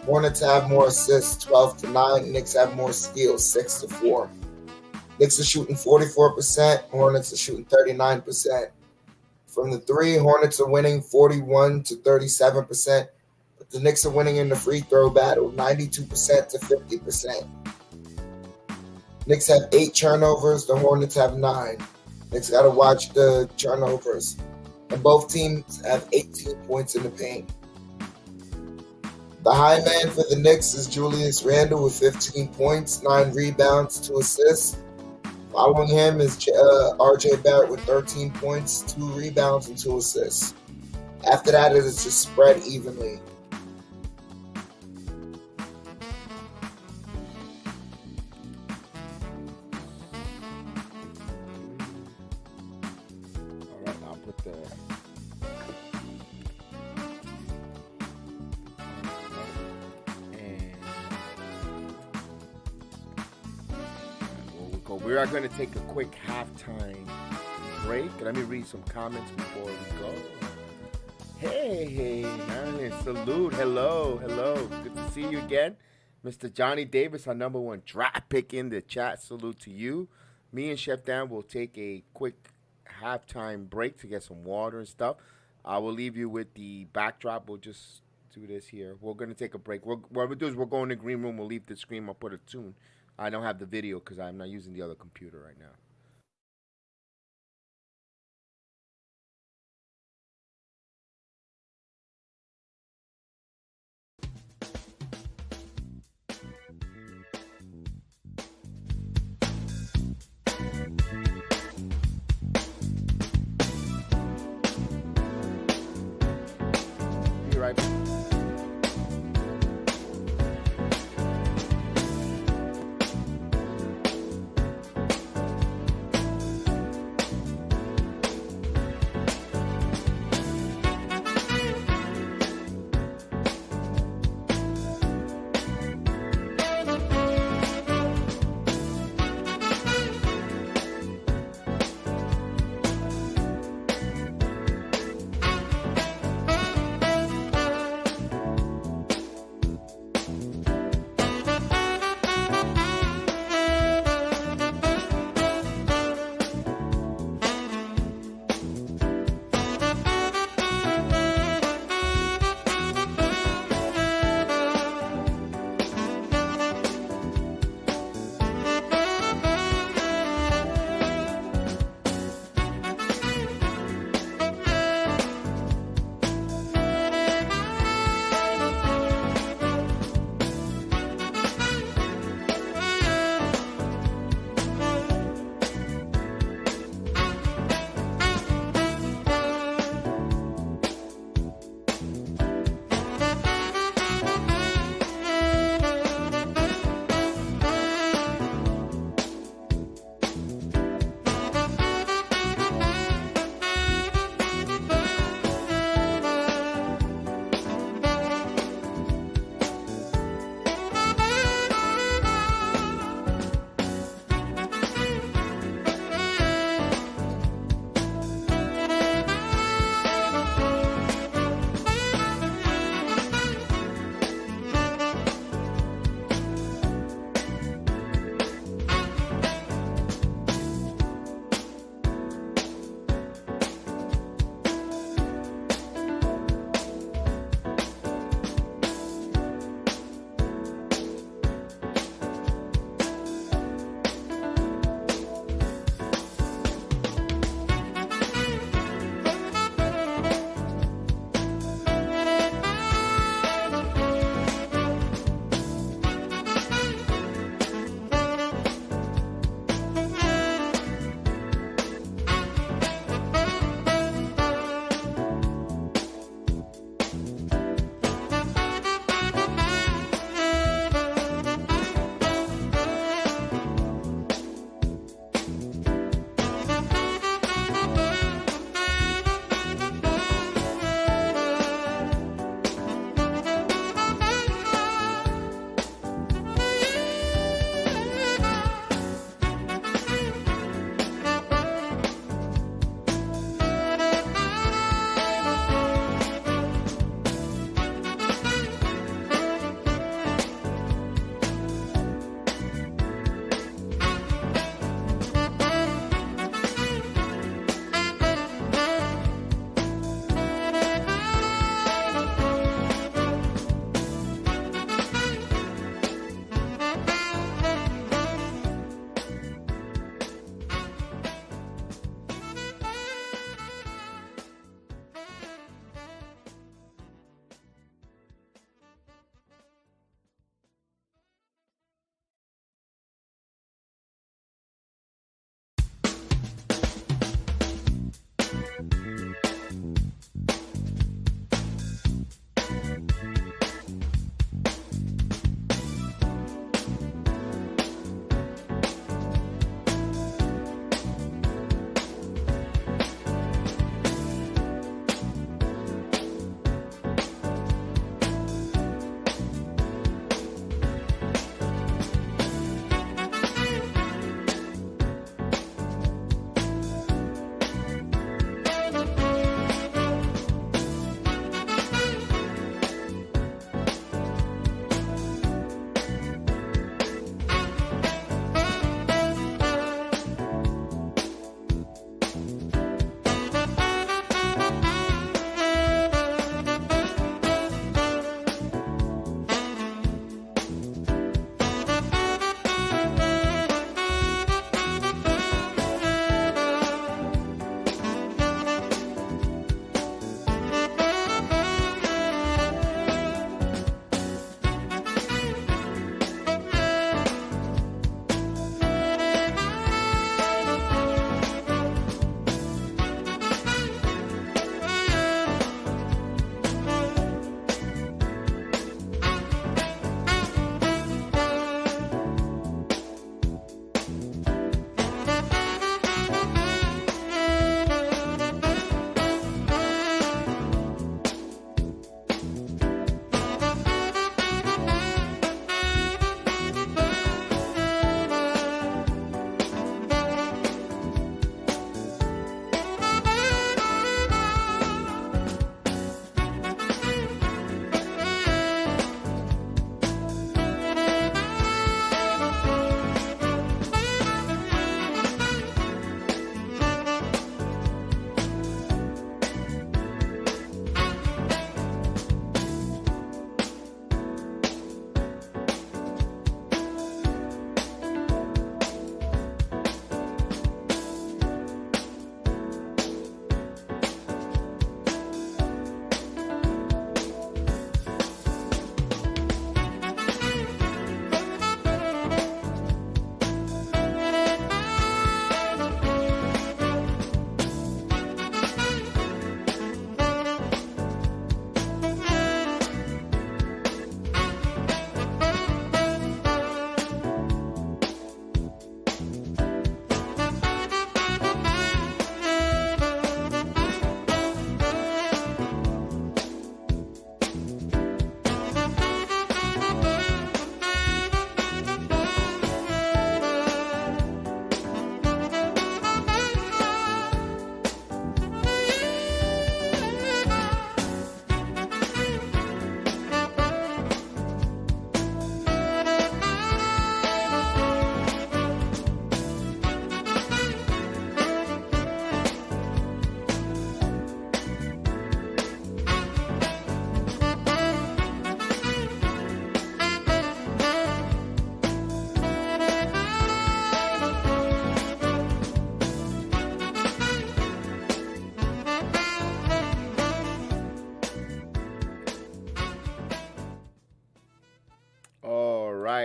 Speaker 2: Hornets have more assists 12-9. Knicks have more steals 6-4. Knicks are shooting 44%. Hornets are shooting 39%. From the 3, Hornets are winning 41-37%. But the Knicks are winning in the free throw battle 92%-50%. Knicks have 8 turnovers. The Hornets have 9. Knicks got to watch the turnovers. And both teams have 18 points in the paint. The high man for the Knicks is Julius Randle with 15 points, 9 rebounds, 2 assists. Following him is RJ Barrett with 13 points, 2 rebounds, and 2 assists. After that, it is just spread evenly.
Speaker 1: put the. And we are going to take a quick halftime break. Let me read some comments before we go. Hey, man, salute. Hello. Good to see you again. Mr. Johnny Davis, our number one draft pick in the chat. Salute to you. Me and Chef Dan will take a quick halftime break to get some water and stuff. I will leave you with the backdrop. We'll just do this here. We're going to take a break. What we'll do is we'll go in the green room. We'll leave the screen. I'll put a tune. I don't have the video because I'm not using the other computer right now. Be right back.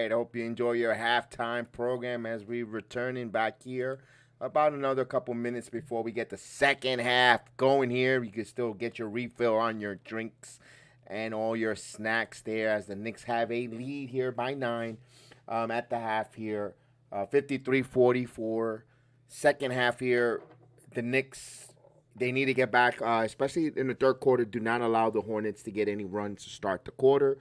Speaker 1: right. Hope you enjoy your halftime program as we returning back here. About another couple minutes before we get the second half going here. You can still get your refill on your drinks and all your snacks there as the Knicks have a lead here by 9 at the half here. 53-44. Second half here, the Knicks, they need to get back, especially in the third quarter. Do not allow the Hornets to get any runs to start the quarter.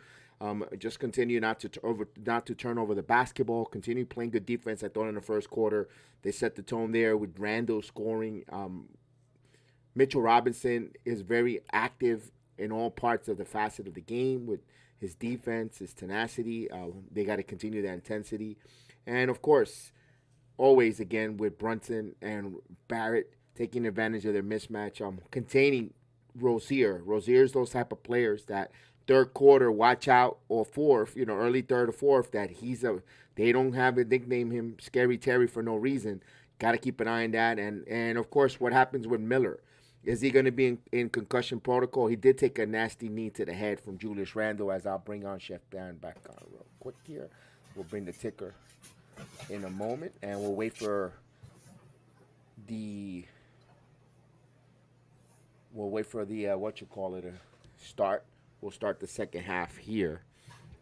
Speaker 1: Just continue not to turn over the basketball. Continue playing good defense. I thought in the first quarter they set the tone there with Randall scoring. Mitchell Robinson is very active in all parts of the facet of the game with his defense, his tenacity. They got to continue that intensity. And, of course, always, again, with Brunson and Barrett taking advantage of their mismatch, containing Rozier. Rozier's those type of players that third quarter, watch out, or fourth, early third or fourth, that they don't have a nickname him Scary Terry for no reason. Got to keep an eye on that. And of course, what happens with Miller? Is he going to be in concussion protocol? He did take a nasty knee to the head from Julius Randle, as I'll bring on Chef Dan back on real quick here. We'll bring the ticker in a moment, and we'll wait for the start. We'll start the second half here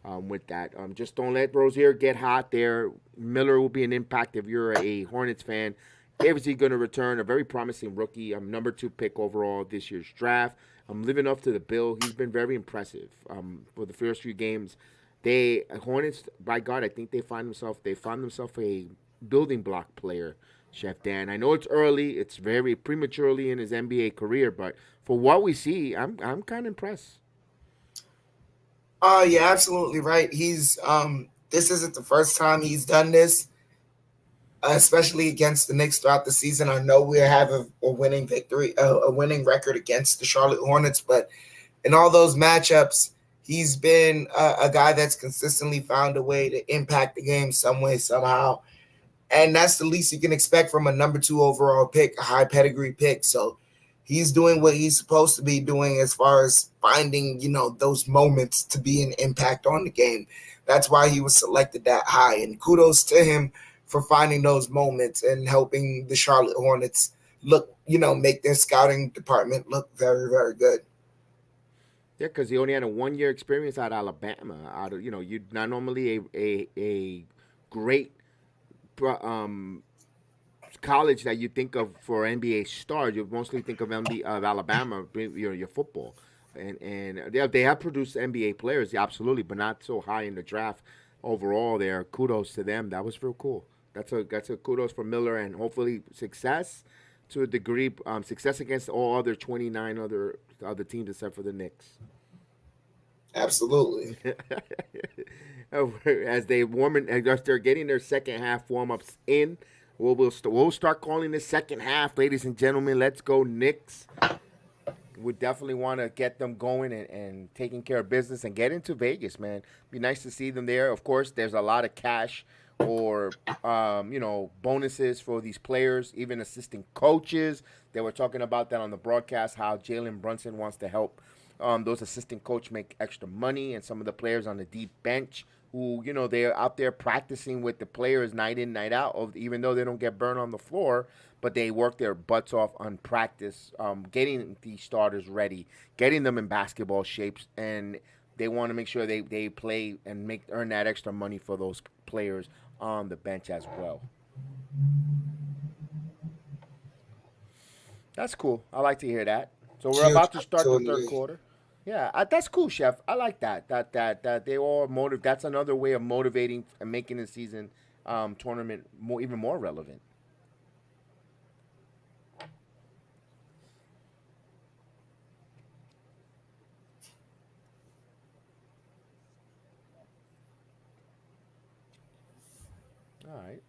Speaker 1: with that. Just don't let Rozier get hot there. Miller will be an impact if you're a Hornets fan. Is he going to return? A very promising rookie. Number 2 pick overall this year's draft. Living up to the bill. He's been very impressive for the first few games. Hornets, by God, I think they found themselves a building block player, Chef Dan. I know it's early. It's very prematurely in his NBA career, but for what we see, I'm kind of impressed.
Speaker 2: Yeah, absolutely right. He's this isn't the first time he's done this, especially against the Knicks throughout the season. I know we have a winning victory, a winning record against the Charlotte Hornets, but in all those matchups, he's been a guy that's consistently found a way to impact the game some way, somehow. And that's the least you can expect from a number 2 overall pick, a high pedigree pick. So he's doing what he's supposed to be doing as far as finding, those moments to be an impact on the game. That's why he was selected that high. And kudos to him for finding those moments and helping the Charlotte Hornets look, make their scouting department look very, very good.
Speaker 1: Yeah, because he only had a 1-year experience at Alabama. You're not normally a great college that you think of for NBA stars. You mostly think of Alabama, your football, and they have produced NBA players, absolutely, but not so high in the draft overall. There, kudos to them. That was real cool. That's a kudos for Miller, and hopefully success to a degree. Success against all other 29 other teams except for the Knicks.
Speaker 2: Absolutely.
Speaker 1: As they're getting their second half warm-ups in, we'll start calling this second half, ladies and gentlemen. Let's go Knicks. We definitely want to get them going and taking care of business and get into Vegas, man. Be nice to see them there. Of course, there's a lot of cash or bonuses for these players, even assistant coaches. They were talking about that on the broadcast, how Jalen Brunson wants to help those assistant coach make extra money, and some of the players on the deep bench who, they're out there practicing with the players night in, night out, even though they don't get burned on the floor, but they work their butts off on practice, getting these starters ready, getting them in basketball shapes, and they want to make sure they play and earn that extra money for those players on the bench as well. That's cool. I like to hear that. So we're about to start the third quarter. Yeah, that's cool, Chef. I like that. That they all motivate. That's another way of motivating and making the season tournament even more relevant. All right.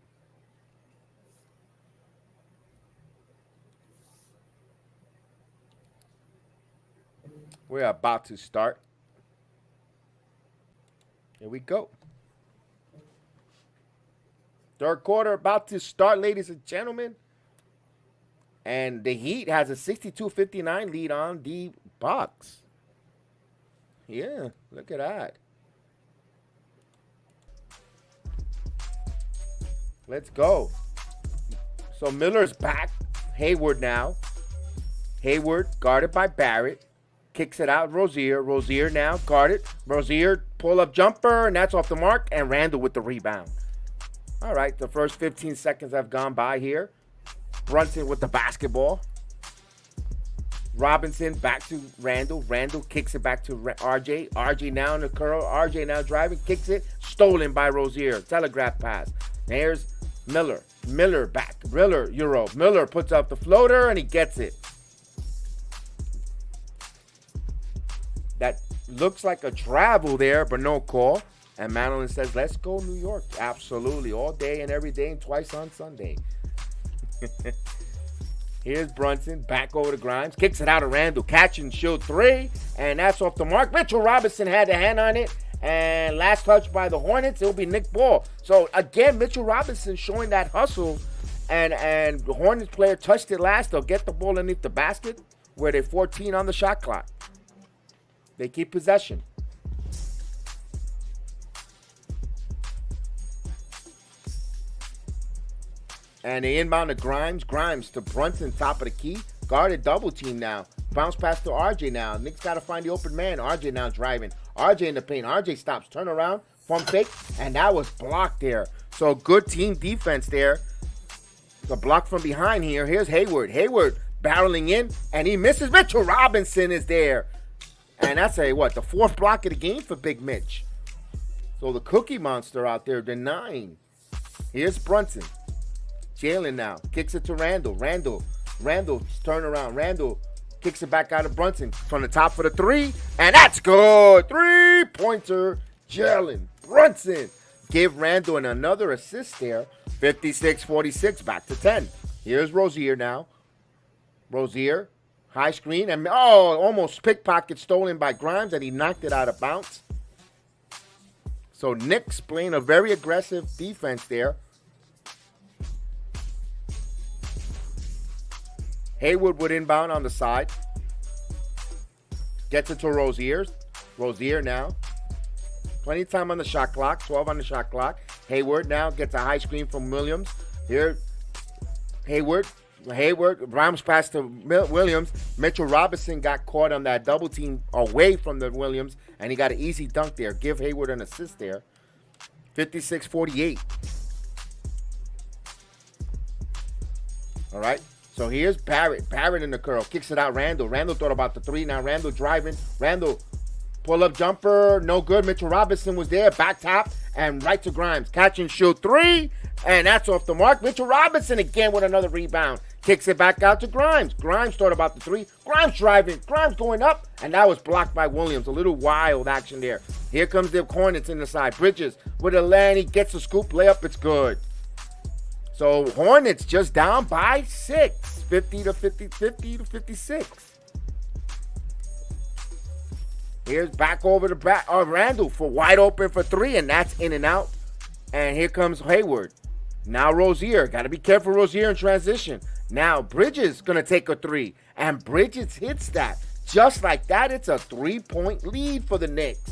Speaker 1: We're about to start. Here we go. Third quarter about to start, ladies and gentlemen. And the Heat has a 62-59 lead on the Bucks. Yeah, look at that. Let's go. So Miller's back. Hayward now. Hayward guarded by Barrett. Kicks it out. Rozier. Rozier now guarded. Rozier pull-up jumper, and that's off the mark. And Randall with the rebound. All right, the first 15 seconds have gone by here. Brunson with the basketball. Robinson back to Randall. Randall kicks it back to RJ. RJ now in the curl. RJ now driving. Kicks it. Stolen by Rozier. Telegraph pass. There's Miller. Miller back. Miller, Euro. Miller puts up the floater, and he gets it. That looks like a travel there, but no call. And Madeline says, let's go New York. Absolutely. All day and every day and twice on Sunday. Here's Brunson. Back over to Grimes. Kicks it out of Randall. Catch and shoot three. And that's off the mark. Mitchell Robinson had a hand on it. And last touch by the Hornets, it'll be Nick Ball. So, again, Mitchell Robinson showing that hustle. And the Hornets player touched it last. They'll get the ball underneath the basket where they're 14 on the shot clock. They keep possession. And they inbound to Grimes. Grimes to Brunson, top of the key. Guarded double team now. Bounce pass to RJ now. Nick's got to find the open man. RJ now driving. RJ in the paint. RJ stops. Turn around. Pump fake. And that was blocked there. So good team defense there. The block from behind here. Here's Hayward. Hayward barreling in. And he misses. Mitchell Robinson is there. And that's the fourth block of the game for Big Mitch. So the Cookie Monster out there denying. Here's Brunson. Jalen now. Kicks it to Randall. Randall's turn around. Randall kicks it back out of Brunson. From the top for the three. And that's good. 3-pointer. Jalen Brunson. Give Randall another assist there. 56-46. Back to 10. Here's Rozier now. Rozier. High screen. And almost pickpocket stolen by Grimes. And he knocked it out of bounds. So Knicks playing a very aggressive defense there. Hayward would inbound on the side. Gets it to Rozier. Rozier now. Plenty of time on the shot clock. 12 on the shot clock. Hayward now gets a high screen from Williams. Here, Hayward. Grimes pass to Williams. Mitchell Robinson got caught on that double team away from the Williams, and he got an easy dunk there. Give Hayward an assist there. 56-48. All right. So here's Barrett. Barrett in the curl. Kicks it out. Randall. Randall thought about the three. Now Randall driving. Randall pull-up jumper. No good. Mitchell Robinson was there. Back top. And right to Grimes. Catch and shoot three. And that's off the mark. Mitchell Robinson again with another rebound. Kicks it back out to Grimes. Grimes thought about the three. Grimes driving. Grimes going up. And that was blocked by Williams. A little wild action there. Here comes the Hornets in the side. Bridges with a land. He gets a scoop layup. It's good. So Hornets just down by 6, 50-56. Here's back over to Randall for wide open for three, and that's in and out. And here comes Hayward. Now Rozier. Got to be careful, Rozier, in transition. Now Bridges going to take a three, and Bridges hits that. Just like that, it's a 3-point lead for the Knicks.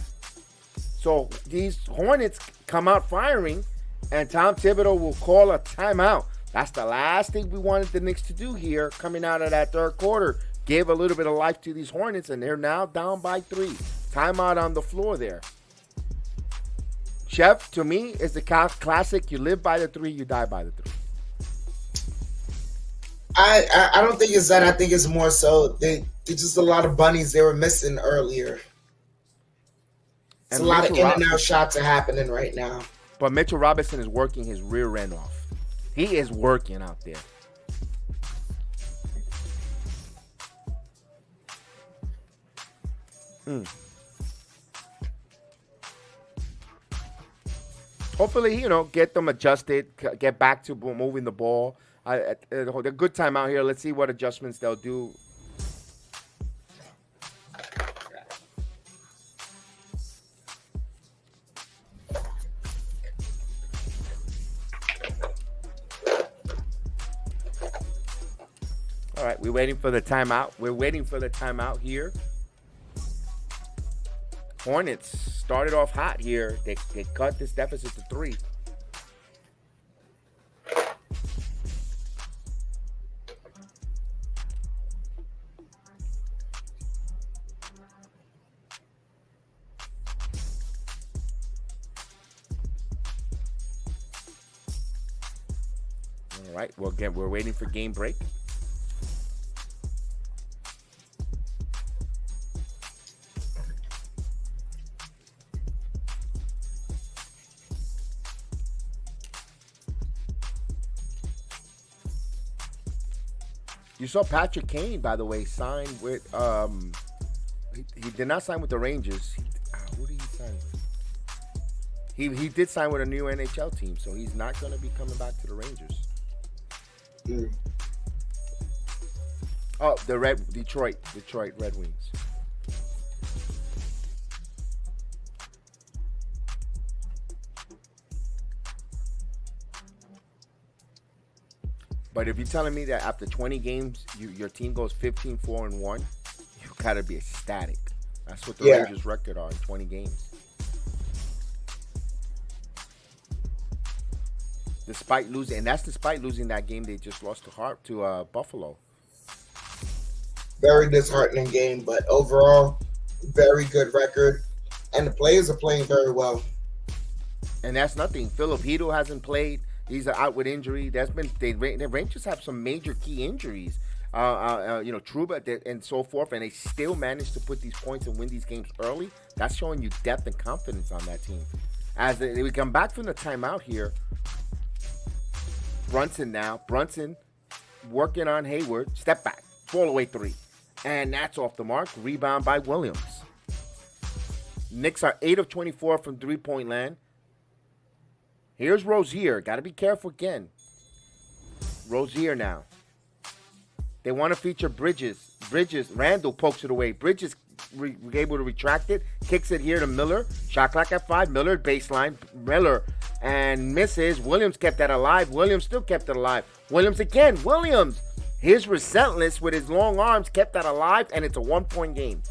Speaker 1: So these Hornets come out firing, and Tom Thibodeau will call a timeout. That's the last thing we wanted the Knicks to do here coming out of that third quarter. Give a little bit of life to these Hornets, and they're now down by 3. Timeout on the floor there. Chef, to me, is the classic. You live by the 3, you die by the 3.
Speaker 2: I don't think it's that. I think it's more so they just a lot of bunnies they were missing earlier. It's a lot of in and out shots are happening right now.
Speaker 1: But Mitchell Robinson is working his rear end off. He is working out there. Hopefully, get them adjusted, get back to moving the ball. A good time out here. Let's see what adjustments they'll do. All right, we're waiting for the timeout. We're waiting for the timeout here. Hornets started off hot here. They cut this deficit to 3. All right. Well, again, we're waiting for game break. You saw Patrick Kane, by the way, signed with he did not sign with the Rangers. Who did he sign with? He did sign with a new NHL team, so he's not going to be coming back to the Rangers.
Speaker 2: Mm.
Speaker 1: Oh, the Detroit Red Wings. But if you're telling me that after 20 games, your team goes 15-4-1, you gotta be ecstatic. That's what the Rangers' record are in 20 games. Despite losing that game they just lost to Buffalo.
Speaker 2: Very disheartening game, but overall, very good record, and the players are playing very well.
Speaker 1: And that's nothing. Filipino hasn't played. He's out with injury. The Rangers have some major key injuries. Trouba and so forth, and they still manage to put these points and win these games early. That's showing you depth and confidence on that team. As we come back from the timeout here, Brunson working on Hayward. Step back. Fall away 3. And that's off the mark. Rebound by Williams. Knicks are 8 of 24 from three-point land. Here's Rozier. Got to be careful again. Rozier now. They want to feature Bridges. Randall pokes it away. Bridges able to retract it. Kicks it here to Miller. Shot clock at 5. Miller baseline. Miller and misses. Williams kept that alive. Williams still kept it alive. Williams again. Williams. His relentless with his long arms kept that alive, and it's a 1-point game.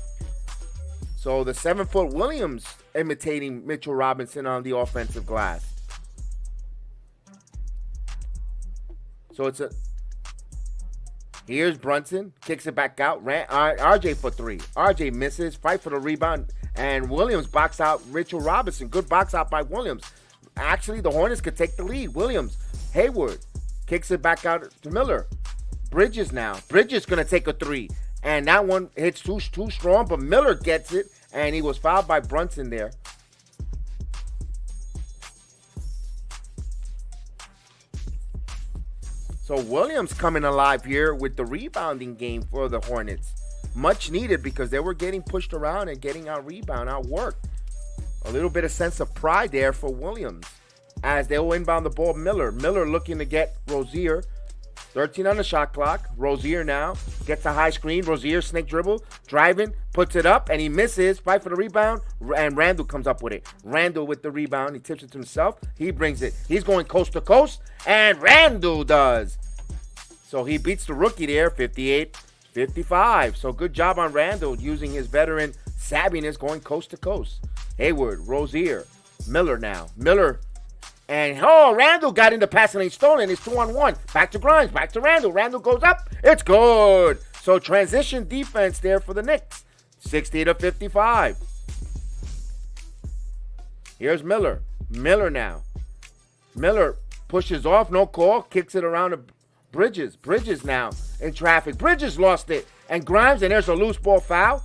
Speaker 1: So the 7-foot Williams imitating Mitchell Robinson on the offensive glass. So here's Brunson, kicks it back out. RJ for 3. RJ misses, fight for the rebound, and Williams box out Mitchell Robinson. Good box out by Williams. Actually, the Hornets could take the lead. Williams, Hayward, kicks it back out to Miller. Bridges now. Bridges going to take a 3. And that one hits too strong, but Miller gets it, and he was fouled by Brunson there. So Williams coming alive here with the rebounding game for the Hornets. Much needed because they were getting pushed around and getting outworked. A little bit of sense of pride there for Williams as they'll inbound the ball. Miller looking to get Rozier. 13 on the shot clock. Rozier now gets a high screen. Rozier snake dribble, driving, puts it up, and he misses. Fight for the rebound, and Randall comes up with it. Randall with the rebound. He tips it to himself. He brings it. He's going coast to coast, and Randall does. So he beats the rookie there, 58-55. So good job on Randall using his veteran savviness going coast to coast. Hayward, Rozier, Miller now. And Randall got into passing lane stolen. It's 2-on-1. Back to Grimes. Back to Randall. Randall goes up. It's good. So transition defense there for the Knicks. 60-55. Here's Miller. Miller now. Miller pushes off. No call. Kicks it around to Bridges. Bridges now in traffic. Bridges lost it. And Grimes. And there's a loose ball foul.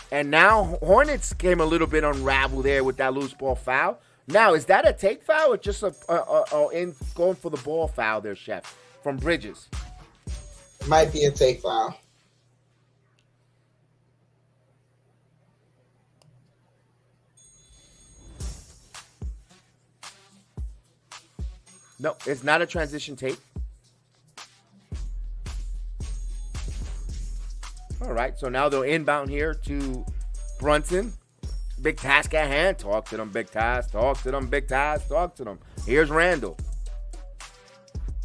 Speaker 1: And now Hornets came a little bit unraveled there with that loose ball foul. Now, is that a take foul or just a going for the ball foul there, Chef, from Bridges?
Speaker 2: It might be a take foul.
Speaker 1: No, it's not a transition take. All right, so now they'll inbound here to Brunson. Big task at hand. Talk to them, big task. Talk to them, big task. Talk to them. Here's Randall.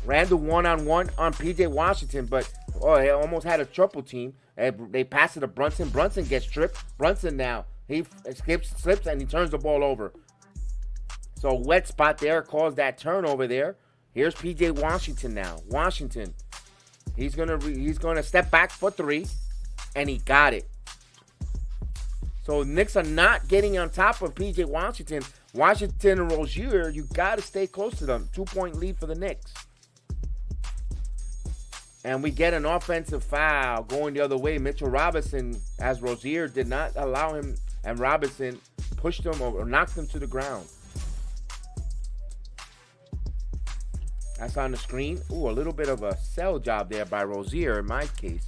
Speaker 1: Randall one-on-one on P.J. Washington, but he almost had a triple team. They pass it to Brunson. Brunson gets tripped. Brunson now. He slips, and he turns the ball over. So wet spot there caused that turnover there. Here's P.J. Washington now. Washington. He's gonna step back for 3. And he got it. So Knicks are not getting on top of P.J. Washington, Washington and Rozier, you got to stay close to them. 2-point lead for the Knicks. And we get an offensive foul going the other way. Mitchell Robinson, as Rozier did not allow him, and Robinson pushed him or knocked him to the ground. That's on the screen. Ooh, a little bit of a sell job there by Rozier in my case.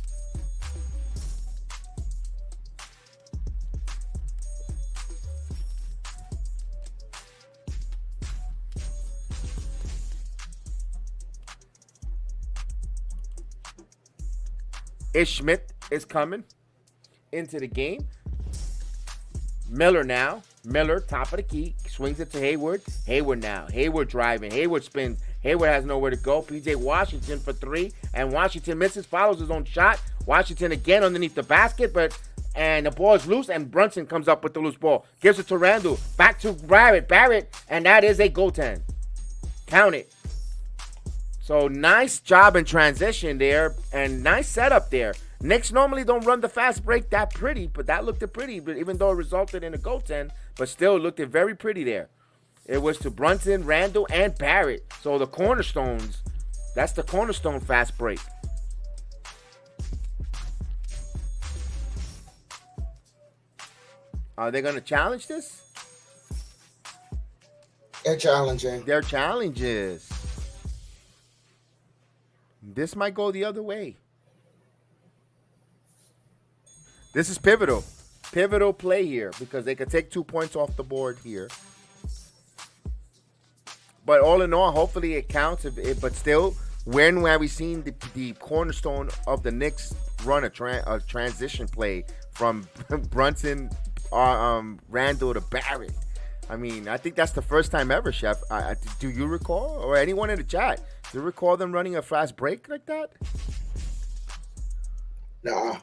Speaker 1: Ish Smith is coming into the game. Miller now. Miller, top of the key. Swings it to Hayward. Hayward now. Hayward driving. Hayward spins. Hayward has nowhere to go. PJ Washington for 3. And Washington misses. Follows his own shot. Washington again underneath the basket. And the ball is loose. And Brunson comes up with the loose ball. Gives it to Randall. Back to Barrett. And that is a goaltend. Count it. So nice job in transition there, and nice setup there. Knicks normally don't run the fast break that pretty, but that looked pretty, but even though it resulted in a goaltend, but still looked very pretty there. It was to Brunson, Randall, and Barrett. So the cornerstones, that's the cornerstone fast break. Are they going to challenge this?
Speaker 2: They're challenging.
Speaker 1: They're challenges. This might go the other way. This is pivotal. Pivotal play here because they could take 2 points off the board here. But all in all, hopefully it counts. But still, when have we seen the cornerstone of the Knicks run a transition play from Brunson, Randall to Barrett? I mean, I think that's the first time ever, Chef. Do you recall, or anyone in the chat, do you recall them running a fast break like that?
Speaker 2: Nah.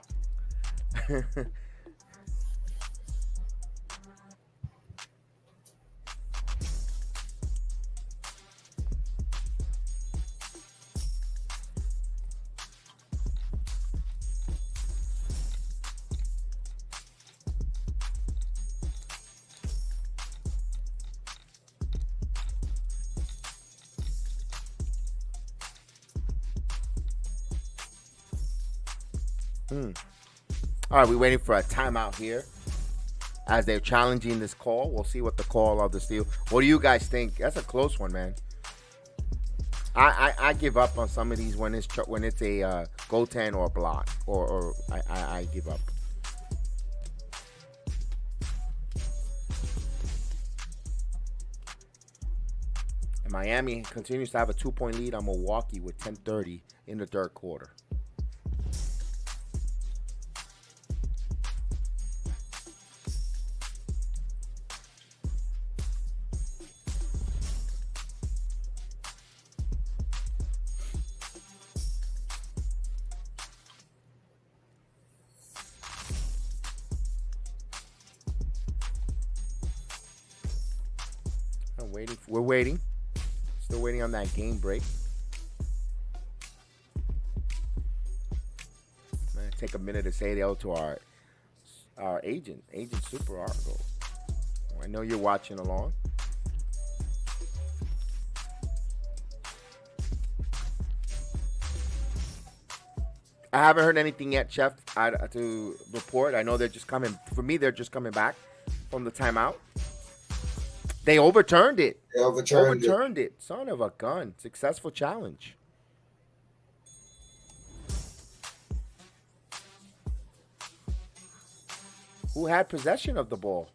Speaker 1: All right, we're waiting for a timeout here as they're challenging this call. We'll see what the call of the steal. What do you guys think? That's a close one, man. I give up on some of these when it's a goaltend or a block, or I give up. And Miami continues to have a 2-point lead on Milwaukee with 10:30 in the third quarter. We're waiting. Still waiting on that game break. I'm gonna take a minute to say hello to our agent Super Argo. I know you're watching along. I haven't heard anything yet, Chef, to report. I know they're just coming. For me, they're just coming back from the timeout. They overturned it.
Speaker 2: They overturned
Speaker 1: it. Son of a gun. Successful challenge. Who had possession of the ball?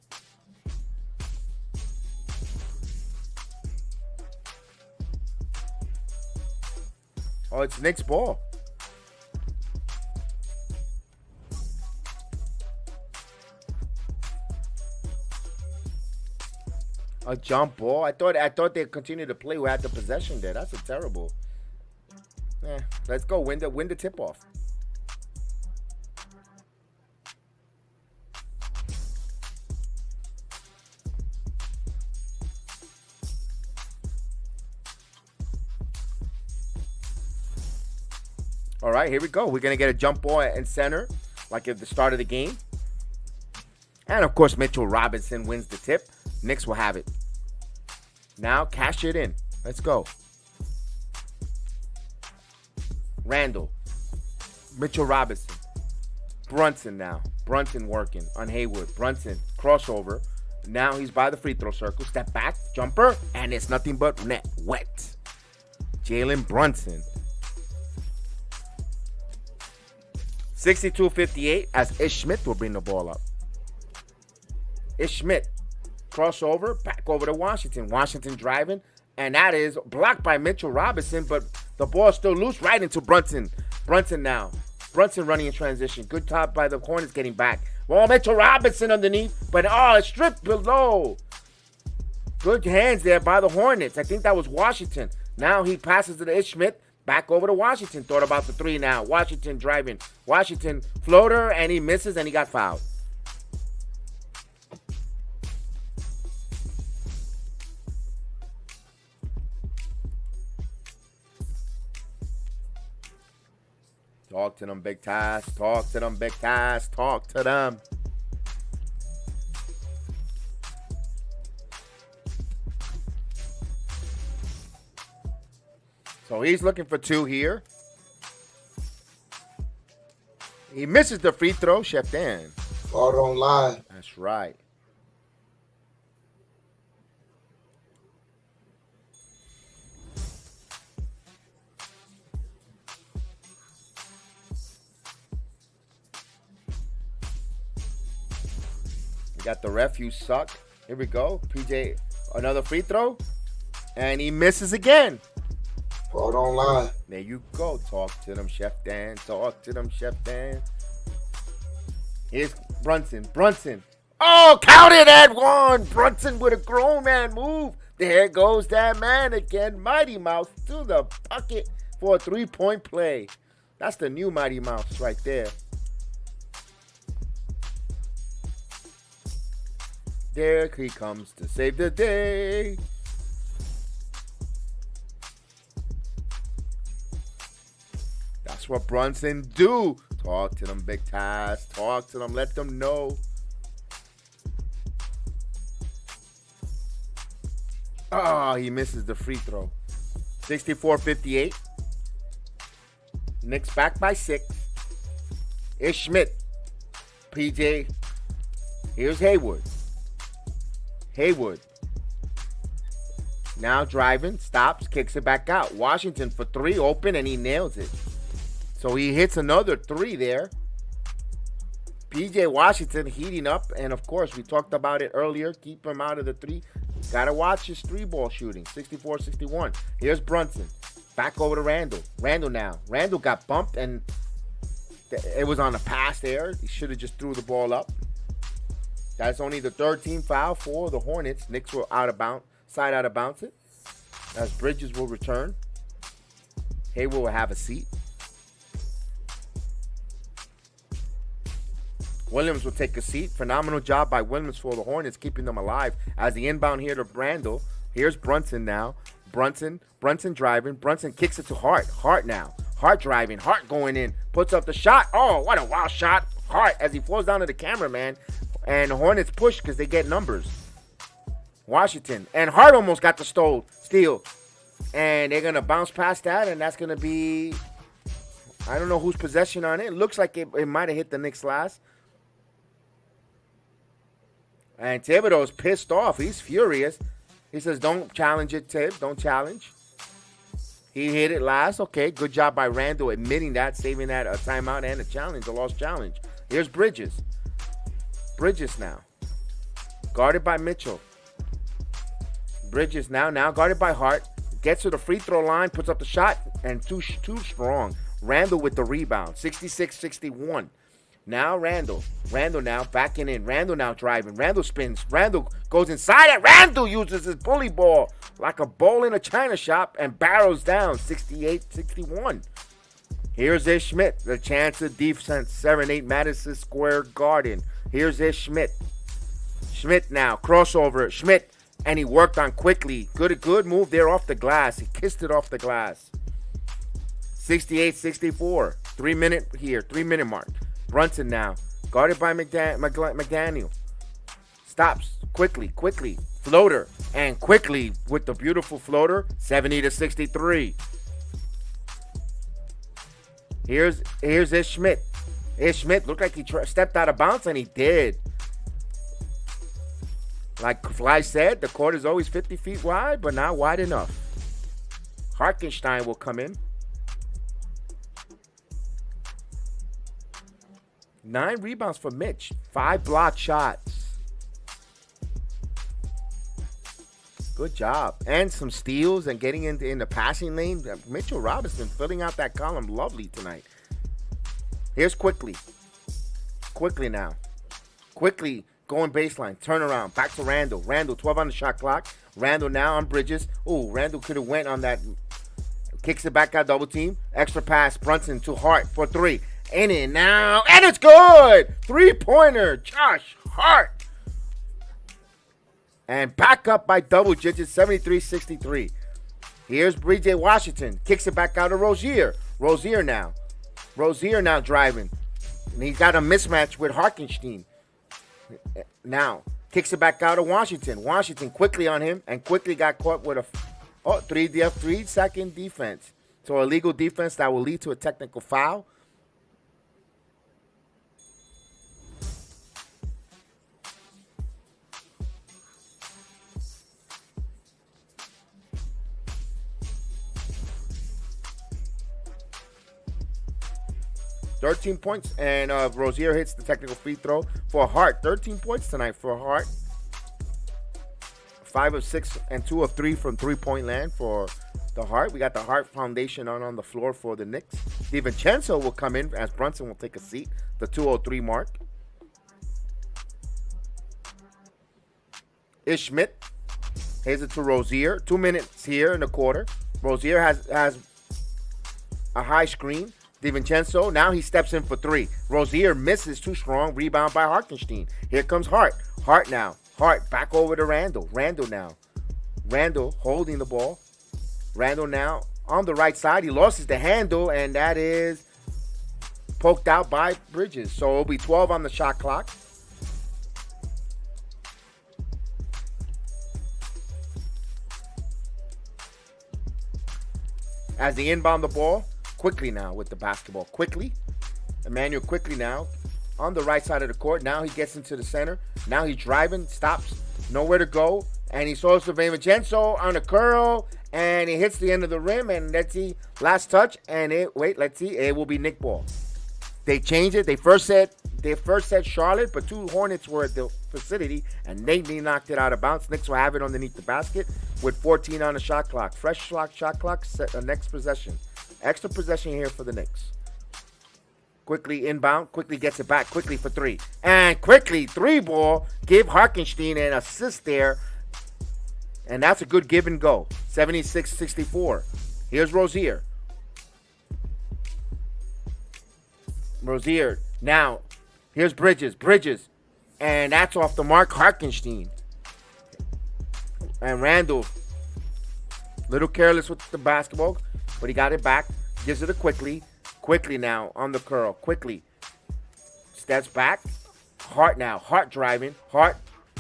Speaker 1: Oh, it's Knicks' ball. A jump ball. I thought they'd continue to play who had the possession there. That's a terrible. Let's go. Win the tip off. All right, here we go. We're gonna get a jump ball in center, like at the start of the game. And of course, Mitchell Robinson wins the tip. Knicks will have it. Now cash it in. Let's go. Randall. Mitchell Robinson. Brunson now. Brunson working on Haywood. Brunson. Crossover. Now he's by the free throw circle. Step back. Jumper. And it's nothing but net. Wet. Jalen Brunson. 62-58 as Ish Smith will bring the ball up. Ish Smith. Crossover. Back over to Washington. Washington driving. And that is blocked by Mitchell Robinson. But the ball's still loose right into Brunson. Brunson now. Brunson running in transition. Good top by the Hornets getting back. Well, Mitchell Robinson underneath. But it's stripped below. Good hands there by the Hornets. I think that was Washington. Now he passes to the Ish Smith. Back over to Washington. Thought about the three now. Washington driving. Washington floater. And he misses and he got fouled. Talk to them, Big Tass. Talk to them, Big Tass. Talk to them. So he's looking for two here. He misses the free throw. Chef Dan.
Speaker 2: Ball don't lie.
Speaker 1: That's right. Got the ref, you suck. Here we go. PJ, another free throw. And he misses again.
Speaker 2: Ball don't lie.
Speaker 1: There you go. Talk to them, Chef Dan. Talk to them, Chef Dan. Here's Brunson. Brunson. Oh, counted at one. Brunson with a grown man move. There goes that man again. Mighty Mouse to the bucket for a three-point play. That's the new Mighty Mouse right there. There he comes to save the day. That's what Brunson do. Talk to them, Big Tass. Talk to them. Let them know. He misses the free throw. 64-58. Knicks back by 6. Ish Schmidt. PJ. Here's Haywood. Haywood. Now driving, stops, kicks it back out. Washington for three, open, and he nails it. So he hits another three there. PJ Washington heating up, and of course, we talked about it earlier. Keep him out of the three. Got to watch his three-ball shooting, 64-61. Here's Brunson. Back over to Randall. Randall now. Randall got bumped, and it was on a pass there. He should have just threw the ball up. That's only the third team foul for the Hornets. Knicks will out of bounds it. As Bridges will return. Hayward will have a seat. Williams will take a seat. Phenomenal job by Williams for the Hornets, keeping them alive. As the inbound here to Randall. Here's Brunson now. Brunson driving. Brunson kicks it to Hart. Hart now. Hart driving. Hart going in. Puts up the shot. Oh, what a wild shot. Hart as he falls down to the cameraman. And the Hornets push because they get numbers. Washington. And Hart almost got the steal. And they're going to bounce past that. And that's going to be, I don't know whose possession on it. It looks like it might have hit the Knicks last. And Thibodeau's pissed off. He's furious. He says, don't challenge it, Tib. Don't challenge. He hit it last. Okay, good job by Randall admitting that, saving that a timeout and a challenge, a lost challenge. Here's Bridges. Bridges now. Guarded by Mitchell. Bridges now guarded by Hart. Gets to the free throw line, puts up the shot, and too strong. Randall with the rebound. 66-61. Now Randall. Randall now backing in. Randall now driving. Randall spins. Randall goes inside it. Randall uses his bully ball like a bowl in a china shop and barrels down. 68-61. Here's Ish Schmidt. The chance of defense. 7-8 Madison Square Garden. Here's Ish Schmidt. Schmidt now. Crossover. Schmidt. And he worked on quickly. Good move there off the glass. He kissed it off the glass. 68-64. 3 minute mark. Brunson now. Guarded by McDaniel. Stops. Quickly. Floater. And quickly with the beautiful floater, 70-63. Here's Ish Schmidt. Ish Schmidt looked like he stepped out of bounds, and he did. Like Fly said, the court is always 50 feet wide, but not wide enough. Hartenstein will come in. 9 rebounds for Mitch. 5 block shots. Good job. And some steals and getting in the passing lane. Mitchell Robinson filling out that column lovely tonight. Here's Quickly. Quickly now. Quickly going baseline. Turn around. Back to Randall. Randall, 12 on the shot clock. Randall now on Bridges. Ooh, Randall could have went on that. Kicks it back out double team. Extra pass. Brunson to Hart for 3. In now. And it's good. 3-pointer. Josh Hart. And back up by double digits, 73-63. Here's BJ Washington. Kicks it back out to Rozier. Rozier now driving. And he's got a mismatch with Hartenstein. Now, kicks it back out to Washington. Washington quickly on him and quickly got caught with a 3-second defense. So illegal defense that will lead to a technical foul. 13 points, and Rozier hits the technical free throw for Hart. 13 points tonight for Hart. 5 of 6 and 2 of 3 from three-point land for the Hart. We got the Hart Foundation on the floor for the Knicks. DiVincenzo will come in as Brunson will take a seat. The 2:03 mark. Ish Schmidt hands it to Rozier. 2 minutes here in the quarter. Rozier has a high screen. DiVincenzo, now he steps in for 3. Rozier misses, too strong. Rebound by Hartenstein. Here comes Hart. Hart now. Hart back over to Randall. Randall now. Randall holding the ball. Randall now on the right side. He loses the handle, and that is poked out by Bridges. So it'll be 12 on the shot clock. As they inbound the ball, Quickly now with the basketball. Quickly. Emmanuel Quickly now on the right side of the court. Now he gets into the center. Now he's driving, stops, nowhere to go. And he throws to DiVincenzo on a curl. And he hits the end of the rim. And let's see, last touch. And it will be Knick ball. They changed it. They first said Charlotte, but 2 Hornets were at the facility. And they knocked it out of bounds. Knicks will have it underneath the basket with 14 on the shot clock. Fresh shot clock, set the next possession. Extra possession here for the Knicks. Quickly inbound. Quickly gets it back. Quickly for 3. And Quickly, 3 ball. Give Hartenstein an assist there. And that's a good give and go. 76-64. Here's Rozier. Rozier. Now, here's Bridges. Bridges. And that's off the mark. Hartenstein. And Randall. Little careless with the basketball. But he got it back. Gives it to Quickly. Quickly now on the curl. Quickly. Steps back. Hart now. Hart driving. Hart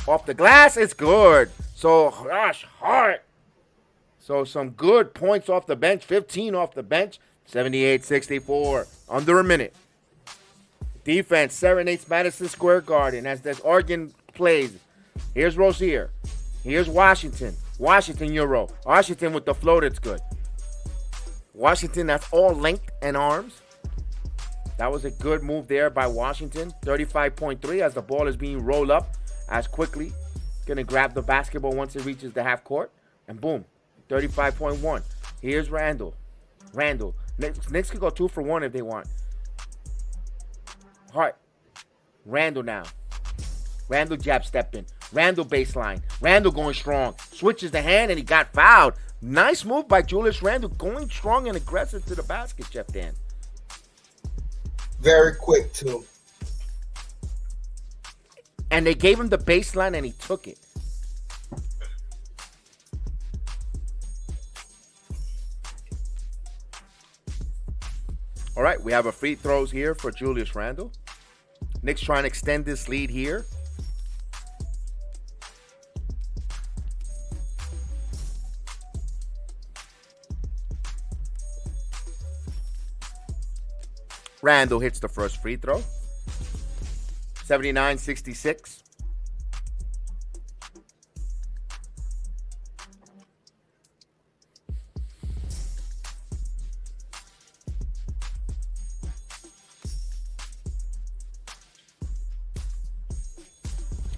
Speaker 1: off the glass. It's good. So, gosh, Hart. So, some good points off the bench. 15 off the bench. 78-64. Under a minute. Defense serenades Madison Square Garden as this Oregon plays. Here's Rozier. Here's Washington. Washington Euro. Washington with the float. It's good. Washington, that's all length and arms. That was a good move there by Washington. 35.3 as the ball is being rolled up as Quickly. Going to grab the basketball once it reaches the half court. And boom, 35.1. Here's Randall. Randall. Knicks could go 2 for 1 if they want. Hart. Randall now. Randall jab stepping. Randall baseline. Randall going strong. Switches the hand and he got fouled. Nice move by Julius Randle, going strong and aggressive to the basket, Jeff Dan.
Speaker 2: Very quick, too.
Speaker 1: And they gave him the baseline, and he took it. All right, we have a free throws here for Julius Randle. Knicks trying to extend this lead here. Randall hits the first free throw. 79-66.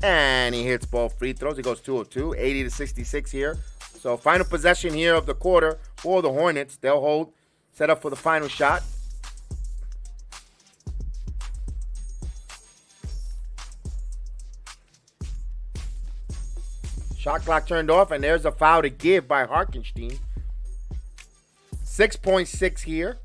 Speaker 1: And he hits both free throws. He goes 2 of 2, 80-66 here. So final possession here of the quarter for the Hornets. They'll hold, set up for the final shot. Shot clock turned off, and there's a foul to give by Harkenstein. 6.6 here.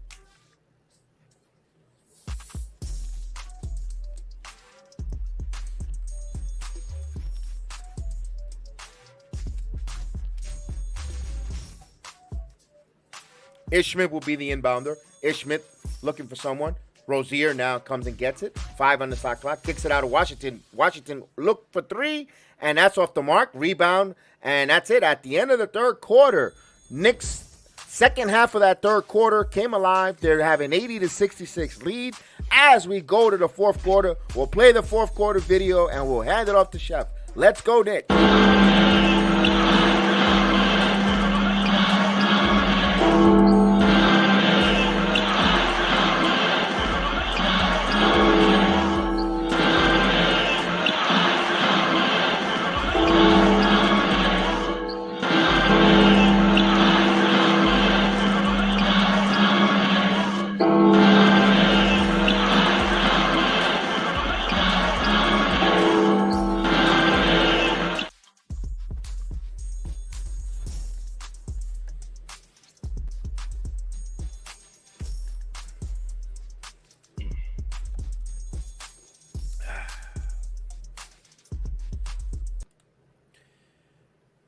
Speaker 1: Ishmit will be the inbounder. Ishmit looking for someone. Rozier now comes and gets it. 5 on the shot clock. Kicks it out of Washington. Washington look for 3, and that's off the mark. Rebound, and that's it. At the end of the third quarter, Knicks' second half of that third quarter came alive. They're having 80-66 lead. As we go to the fourth quarter, we'll play the fourth quarter video, and we'll hand it off to Chef. Let's go, Nick.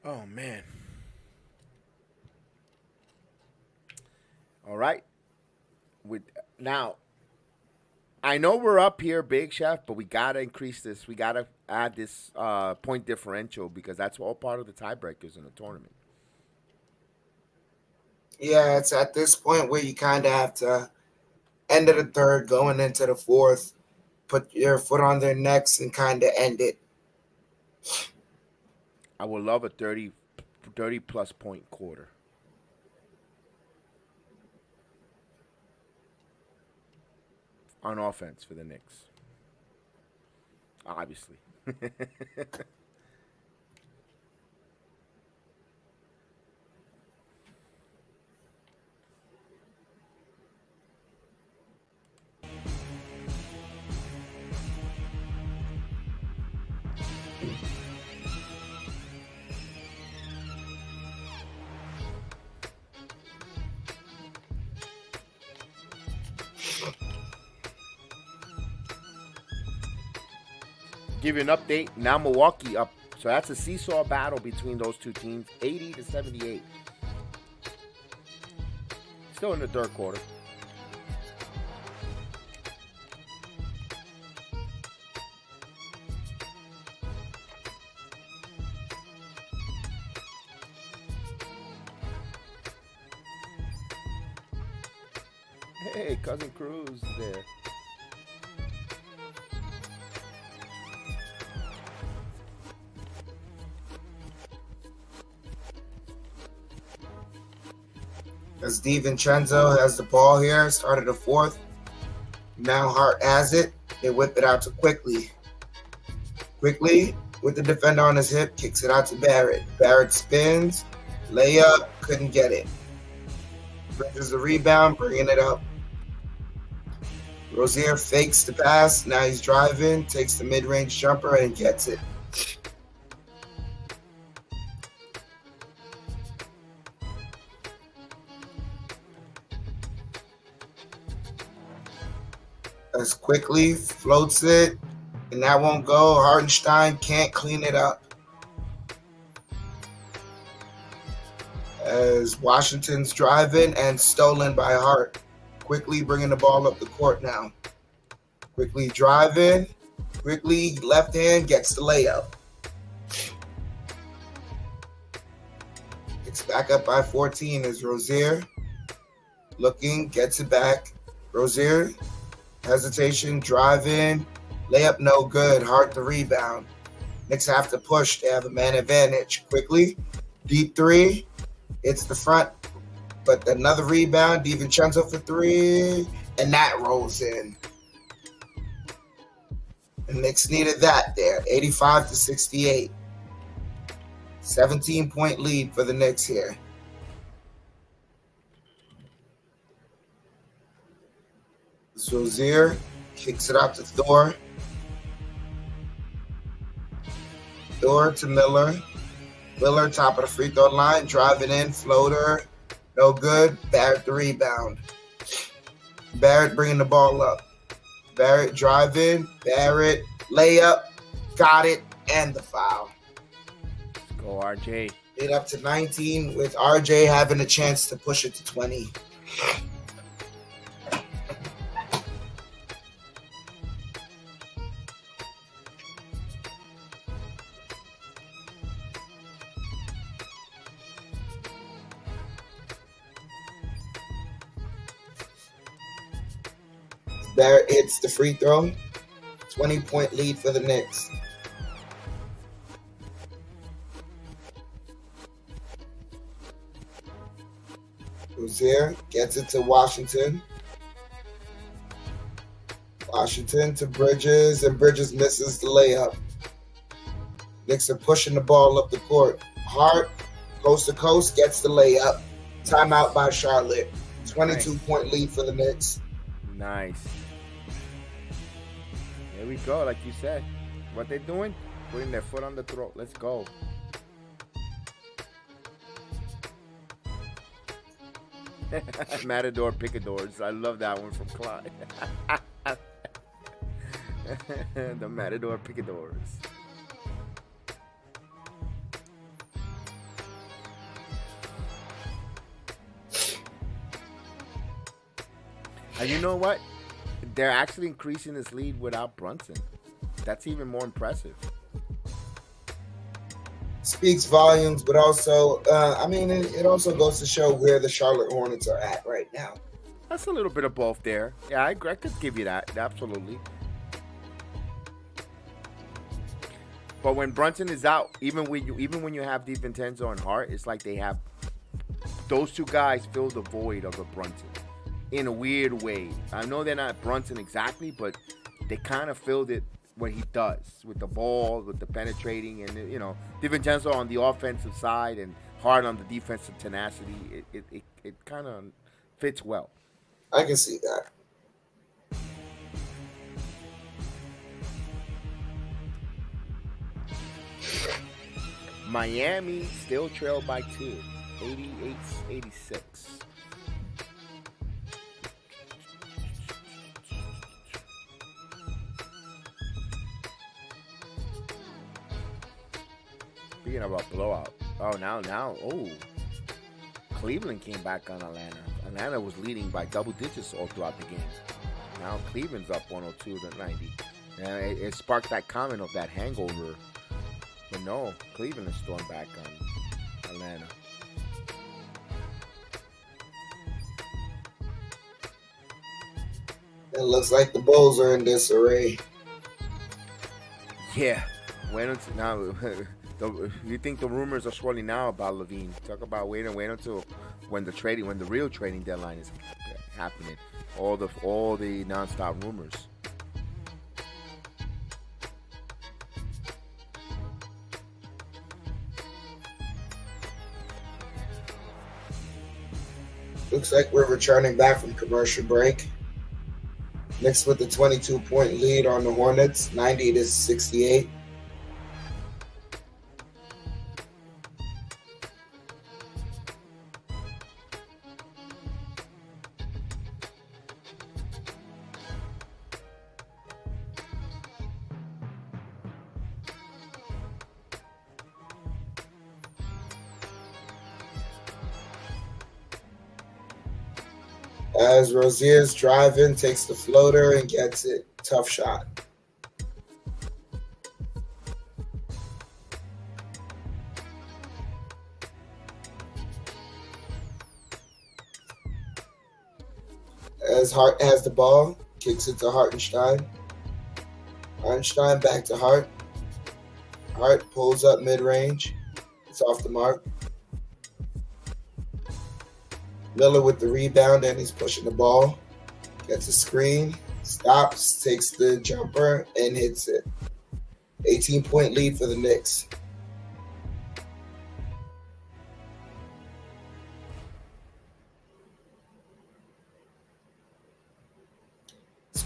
Speaker 1: Oh, man. All right. Now, I know we're up here, Big Chef, but we got to increase this. We got to add this point differential because that's all part of the tiebreakers in the tournament.
Speaker 2: Yeah, it's at this point where you kind of have to end of the third, going into the fourth, put your foot on their necks and kind of end it.
Speaker 1: I would love a 30-plus point quarter. On offense for the Knicks. Obviously. Give you an update. Now Milwaukee up. So that's a seesaw battle between those two teams. 80-78. Still in the third quarter. Hey, Cousin Cruz is there.
Speaker 2: As DiVincenzo has the ball here, started the fourth. Now Hart has it. They whip it out to Quickly. Quickly, with the defender on his hip, kicks it out to Barrett. Barrett spins, layup, couldn't get it. Brings the rebound, bringing it up. Rozier fakes the pass. Now he's driving, takes the mid-range jumper, and gets it. As Quickly floats it, and that won't go. Hartenstein can't clean it up. As Washington's driving and stolen by Hart. Quickly bringing the ball up the court now. Quickly driving. Quickly left hand gets the layup. It's back up by 14 as Rozier looking, gets it back. Rozier Hesitation, drive in, layup no good, Hart the rebound. Knicks have to push, they have a man advantage. Quickly, deep three, it's the front, but another rebound, DiVincenzo for three, and that rolls in. The Knicks needed that there, 85-68. 17-point lead for the Knicks here. Rozier kicks it out to Thor. Thor to Miller. Miller, top of the free throw line, driving in, floater, no good. Barrett the rebound. Barrett bringing the ball up. Barrett driving, Barrett layup, got it, and the foul.
Speaker 1: Let's go, RJ.
Speaker 2: Lead up to 19 with RJ having a chance to push it to 20. Barrett hits the free throw. 20-point lead for the Knicks. Rozier gets it to Washington. Washington to Bridges, and Bridges misses the layup. Knicks are pushing the ball up the court. Hart, coast to coast, gets the layup. Timeout by Charlotte. 22-point lead for the Knicks.
Speaker 1: Nice. There we go, like you said. What they doing? Putting their foot on the throat. Let's go. Matador Picadors. I love that one from Clyde. The Matador Picadors. And you know what? They're actually increasing this lead without Brunson. That's even more impressive.
Speaker 2: Speaks volumes, but also, it also goes to show where the Charlotte Hornets are at right now.
Speaker 1: That's a little bit of both there. Yeah, I could give you that. Absolutely. But when Brunson is out, even when you have DiVincenzo and Hart, it's like they have those two guys fill the void of a Brunson in a weird way. I know they're not Brunson exactly, but they kind of filled it what he does with the ball, with the penetrating, and DiVincenzo on the offensive side and Hart on the defensive tenacity. It kind of fits well.
Speaker 2: I can see that.
Speaker 1: Miami still trailed by 2, 88-86. Speaking about blowout. Cleveland came back on Atlanta. Atlanta was leading by double digits all throughout the game. Now Cleveland's up 102-90. And it sparked that comment of that hangover. But no, Cleveland is stormed back on Atlanta.
Speaker 2: It looks like the Bulls are in disarray.
Speaker 1: Yeah. Now, you think the rumors are swirling now about Levine? Talk about wait until when the real trading deadline is happening. All the nonstop rumors.
Speaker 2: Looks like we're returning back from commercial break. Knicks with the 22-point lead on the Hornets, 90-68. As Rozier's driving, takes the floater and gets it. Tough shot. As Hart has the ball, kicks it to Hartenstein. Hartenstein back to Hart. Hart pulls up mid-range. It's off the mark. Miller with the rebound, and he's pushing the ball. Gets a screen, stops, takes the jumper, and hits it. 18-point lead for the Knicks.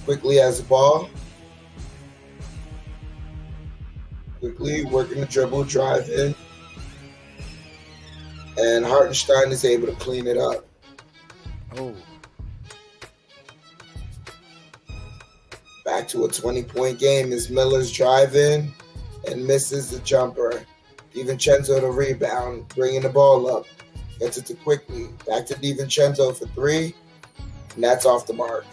Speaker 2: Quickly has the ball. Quickly working the dribble, drive in. And Hartenstein is able to clean it up.
Speaker 1: Oh.
Speaker 2: Back to a 20-point game as Miller's drive in and misses the jumper. DiVincenzo to rebound, bringing the ball up. Gets it to Quickly. Back to DiVincenzo for three. And that's off the mark.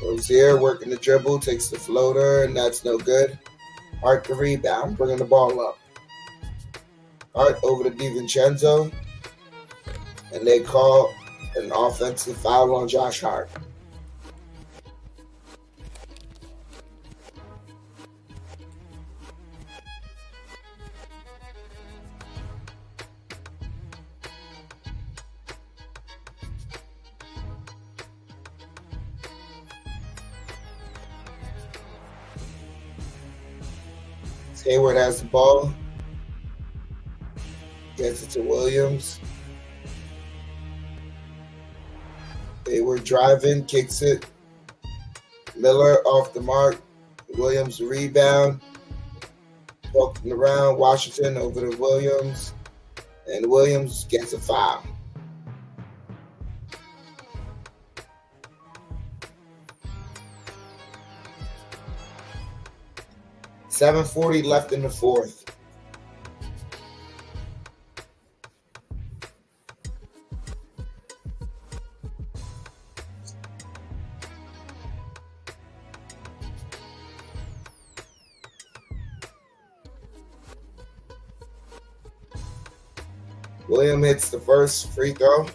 Speaker 2: Rozier working the dribble, takes the floater, and that's no good. Hart the rebound, bringing the ball up. Hart over to DiVincenzo, and they call an offensive foul on Josh Hart. Hayward has the ball. Gets it to Williams. Hayward driving, kicks it. Miller off the mark. Williams rebound. Walking around. Washington over to Williams. And Williams gets a foul. .740 left in the fourth. William hits the first free throw.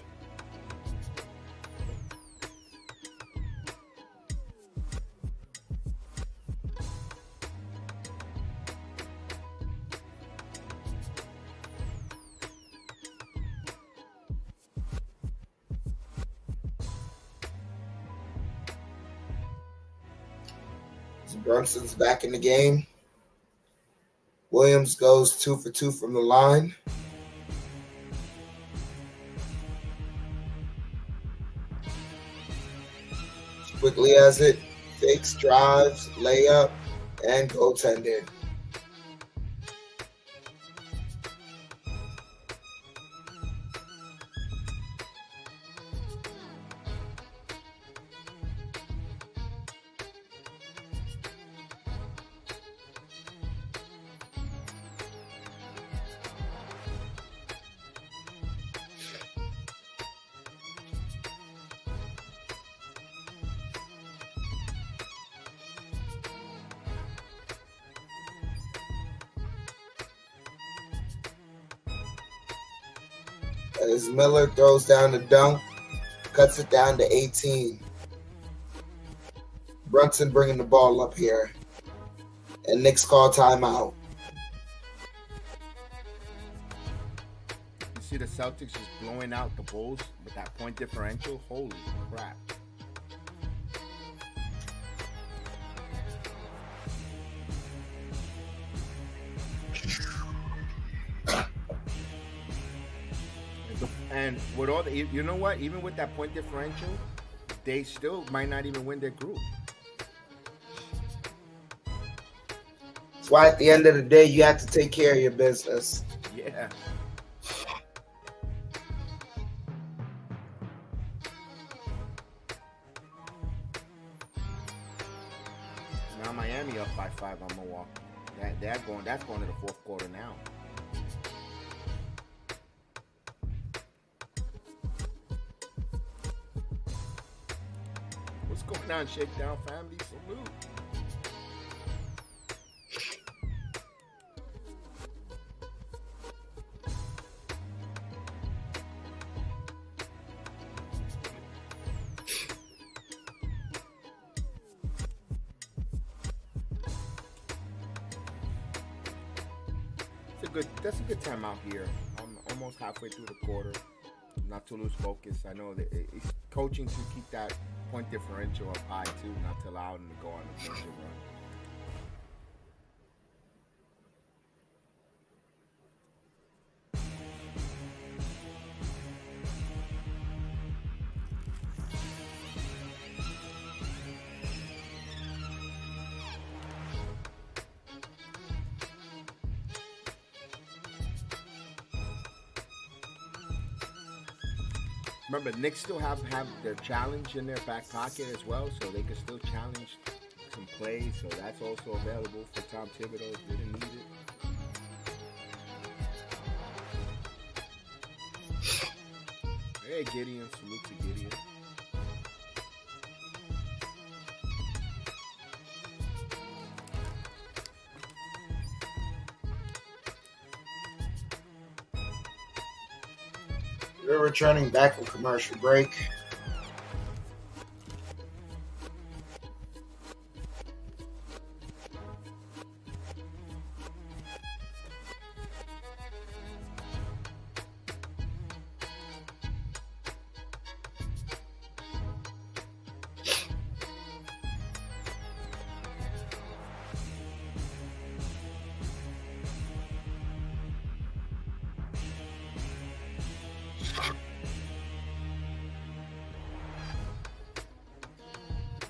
Speaker 2: Brunson's back in the game. Williams goes 2 for 2 from the line. Quickly has it, fakes, drives, layup, and goaltended. As Miller throws down the dunk, cuts it down to 18. Brunson bringing the ball up here. And Knicks call timeout.
Speaker 1: You see the Celtics just blowing out the Bulls with that point differential? Holy crap. And with all the, you know what? Even with that point differential, they still might not even win their group.
Speaker 2: That's why at the end of the day, you have to take care of your business.
Speaker 1: Yeah. Now Miami up by 5 on Milwaukee. That's going to the fourth quarter now. What's going on, Shakedown family? Salute. a good timeout here. I'm almost halfway through the quarter. Not to lose focus. I know that it's coaching to keep that point differential up high too, not to allow them to go on a major run. Remember, Knicks still have their challenge in their back pocket as well, so they can still challenge some plays. So that's also available for Tom Thibodeau if they didn't need it. Hey, Gideon. Salute to Gideon.
Speaker 2: We're returning back from commercial break.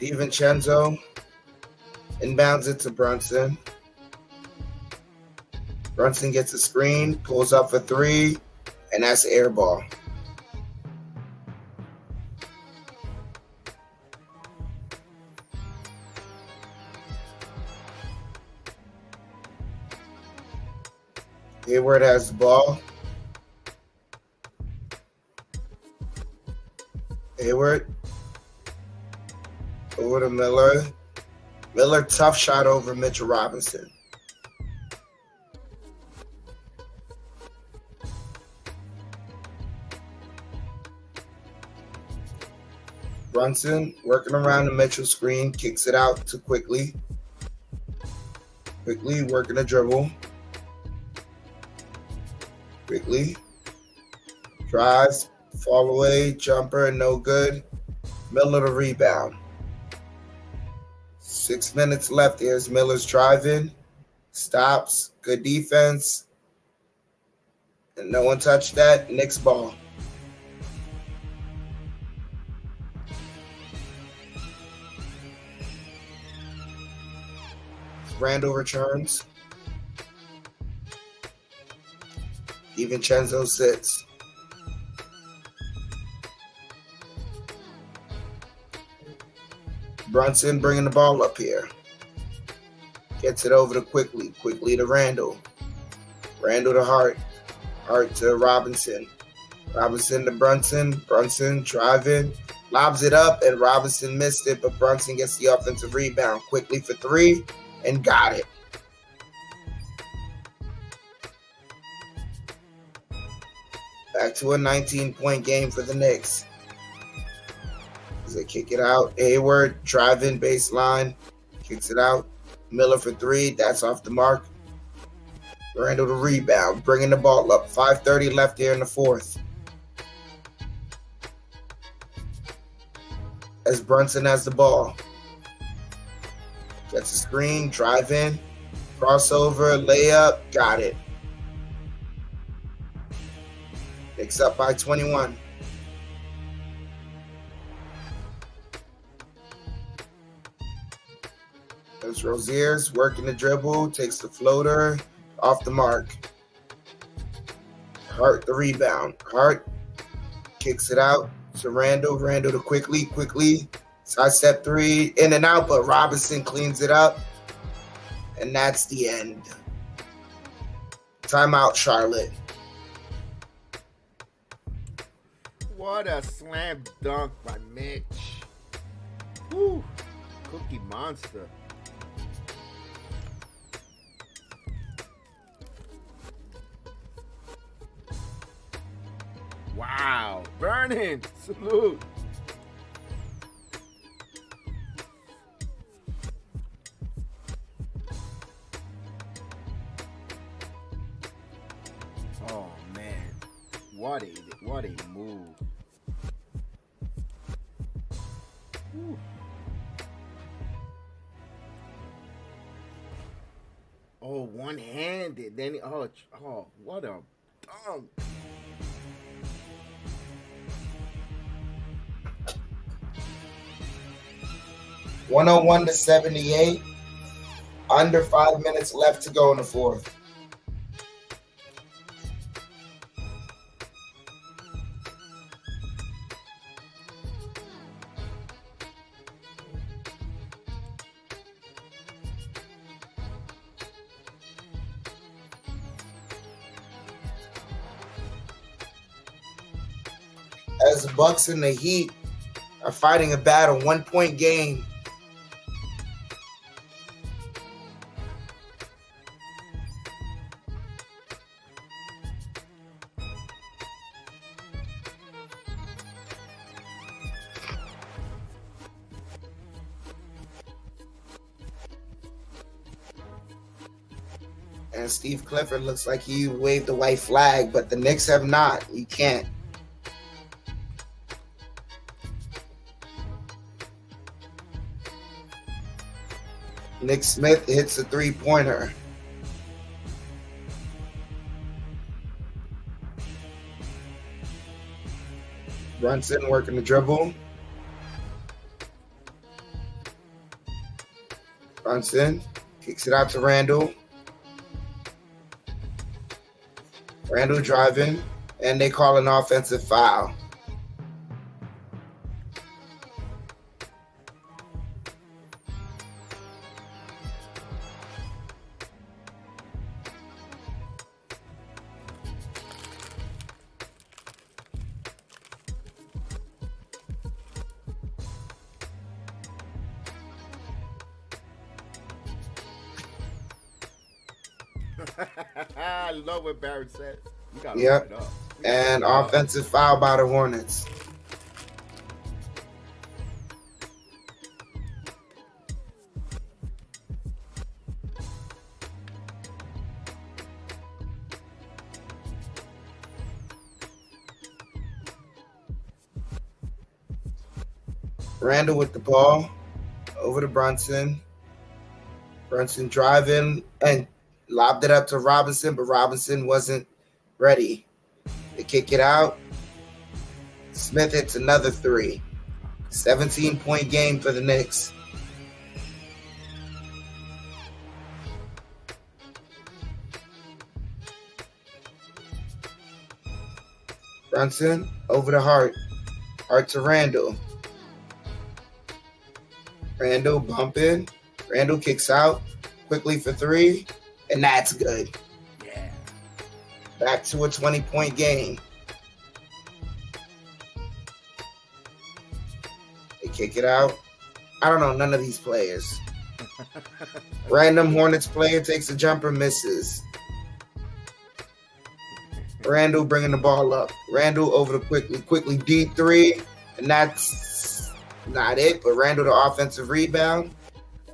Speaker 2: DiVincenzo inbounds it to Brunson. Brunson gets a screen, pulls up for three, and that's air ball. Hayward has the ball. Hayward over to Miller. Miller, tough shot over Mitchell Robinson. Brunson working around the Mitchell screen, kicks it out to Quickly. Quickly working a dribble. Quickly drives, fall away, jumper, no good. Miller to rebound. 6 minutes left. Here's Miller's driving. Stops. Good defense. And no one touched that. Knicks ball. Randall returns. DiVincenzo sits. Brunson bringing the ball up here. Gets it over to Quickly. Quickly to Randall. Randall to Hart. Hart to Robinson. Robinson to Brunson. Brunson driving. Lobs it up, and Robinson missed it, but Brunson gets the offensive rebound. Quickly for three, and got it. Back to a 19-point game for the Knicks. As they kick it out, Hayward driving baseline, kicks it out. Miller for three, that's off the mark. Randall to rebound, bringing the ball up. 5:30 left here in the fourth. As Brunson has the ball. Gets a screen, drive in, crossover, layup, got it. Knicks up by 21. There's Rozier's working the dribble, takes the floater, off the mark. Hart the rebound. Hart kicks it out to Randall. Randall to Quickly. Quickly, side step three, in and out, but Robinson cleans it up. And that's the end. Timeout, Charlotte.
Speaker 1: What a slam dunk by Mitch. Woo. Cookie Monster. Wow. Vernon, salute. What a move. Whew. Oh, one-handed. Then what a dunk.
Speaker 2: (101 to 78). Under 5 minutes left to go in the fourth. As the Bucks and the Heat are fighting a battle, 1-point game. And Steve Clifford looks like he waved the white flag, but the Knicks have not. You can't. Nick Smith hits a three-pointer. Brunson working the dribble. Brunson kicks it out to Randall. Randall driving, and they call an offensive foul.
Speaker 1: I love what Barrett said. You gotta
Speaker 2: Yep.
Speaker 1: look it up.
Speaker 2: And offensive foul by the Hornets. Randall with the ball over to Brunson. Brunson driving and lobbed it up to Robinson, but Robinson wasn't ready. They kick it out. Smith hits another three. 17-point game for the Knicks. Brunson over to Hart. Hart to Randall. Randall bumping. Randall kicks out quickly for three, and that's good.
Speaker 1: Yeah.
Speaker 2: Back to a 20-point game. They kick it out. I don't know none of these players. Random Hornets player takes a jumper, misses. Randall bringing the ball up. Randall over to quickly deep three, and that's not it, but Randall the offensive rebound.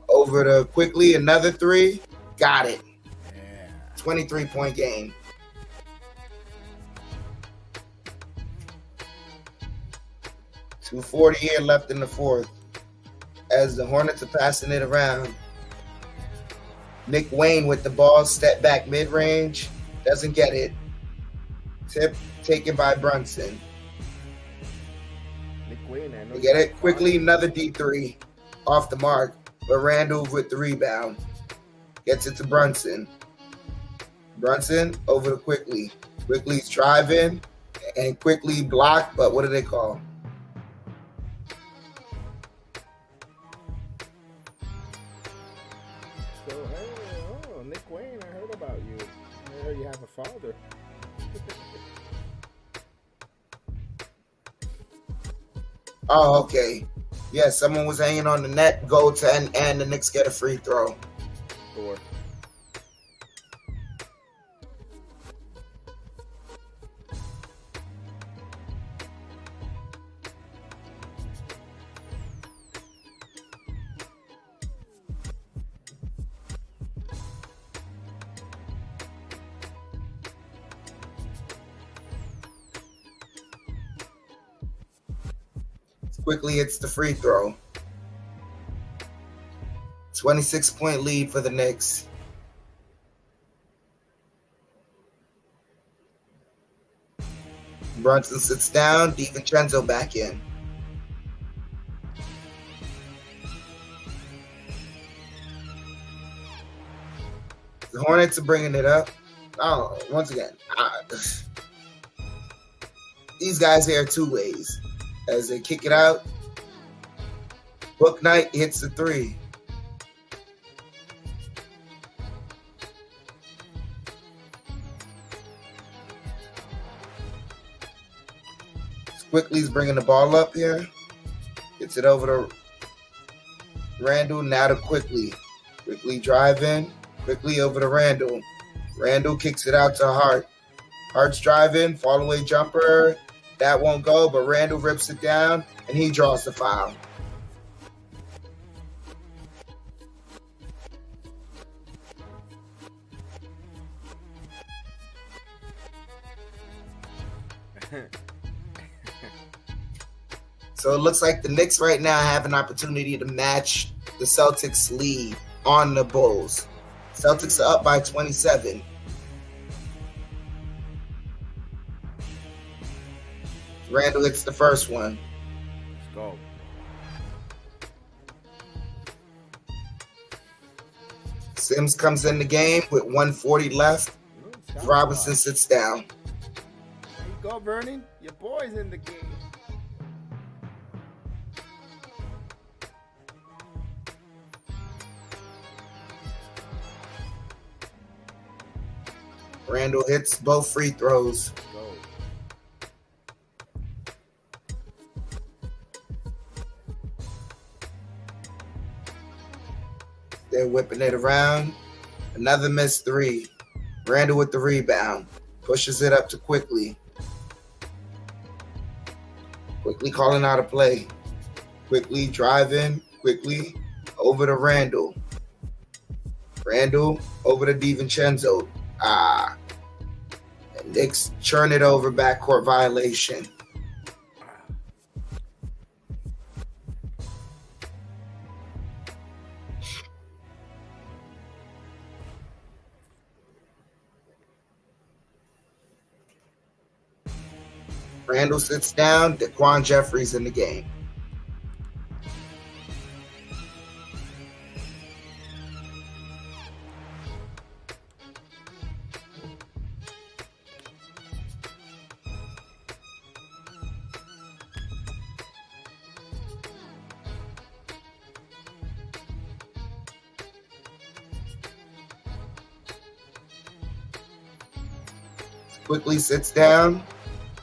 Speaker 2: Over to quickly, another three. Got it.
Speaker 1: Yeah.
Speaker 2: 23-point game. .240 here left in the fourth. As the Hornets are passing it around. Nick Wayne with the ball, step back mid-range. Doesn't get it. Tip taken by Brunson.
Speaker 1: Nick Wayne, I know
Speaker 2: You get it? Quickly, another D3. Off the mark. But Randall with the rebound. Gets it to Brunson. Brunson over to Quickly. Quickly's driving and Quickly blocked, but what do they call?
Speaker 1: So, hey, Nick Wayne, I heard about you. I heard you have a father.
Speaker 2: Oh, okay. Yeah, someone was hanging on the net, go to and the Knicks get a free throw.
Speaker 1: Sure.
Speaker 2: quickly hits the free throw. 26-point lead for the Knicks. Brunson sits down. DiVincenzo back in. The Hornets are bringing it up. Oh, once again, these guys here are two ways. As they kick it out, Book Knight hits the three. Quickly's bringing the ball up here. Gets it over to Randall. Now to Quickly. Quickly driving. Quickly over to Randall. Randall kicks it out to Hart. Hart's driving. Fall away jumper. That won't go, but Randall rips it down, and he draws the foul. So it looks like the Knicks right now have an opportunity to match the Celtics' lead on the Bulls. Celtics are up by 27. Randall hits the first one.
Speaker 1: Let's go.
Speaker 2: Sims comes in the game with 1:40 left. Robinson sits down.
Speaker 1: There you go, Vernon. Your boy's in the game.
Speaker 2: Randall hits both free throws.
Speaker 1: Let's go.
Speaker 2: They're whipping it around. Another missed three. Randall with the rebound. Pushes it up to Quickly. Quickly calling out a play. Quickly driving. Quickly over to Randall. Randall over to DiVincenzo. And Knicks churn it over, backcourt violation. Randall sits down. Daquan Jeffries in the game. Quickly sits down.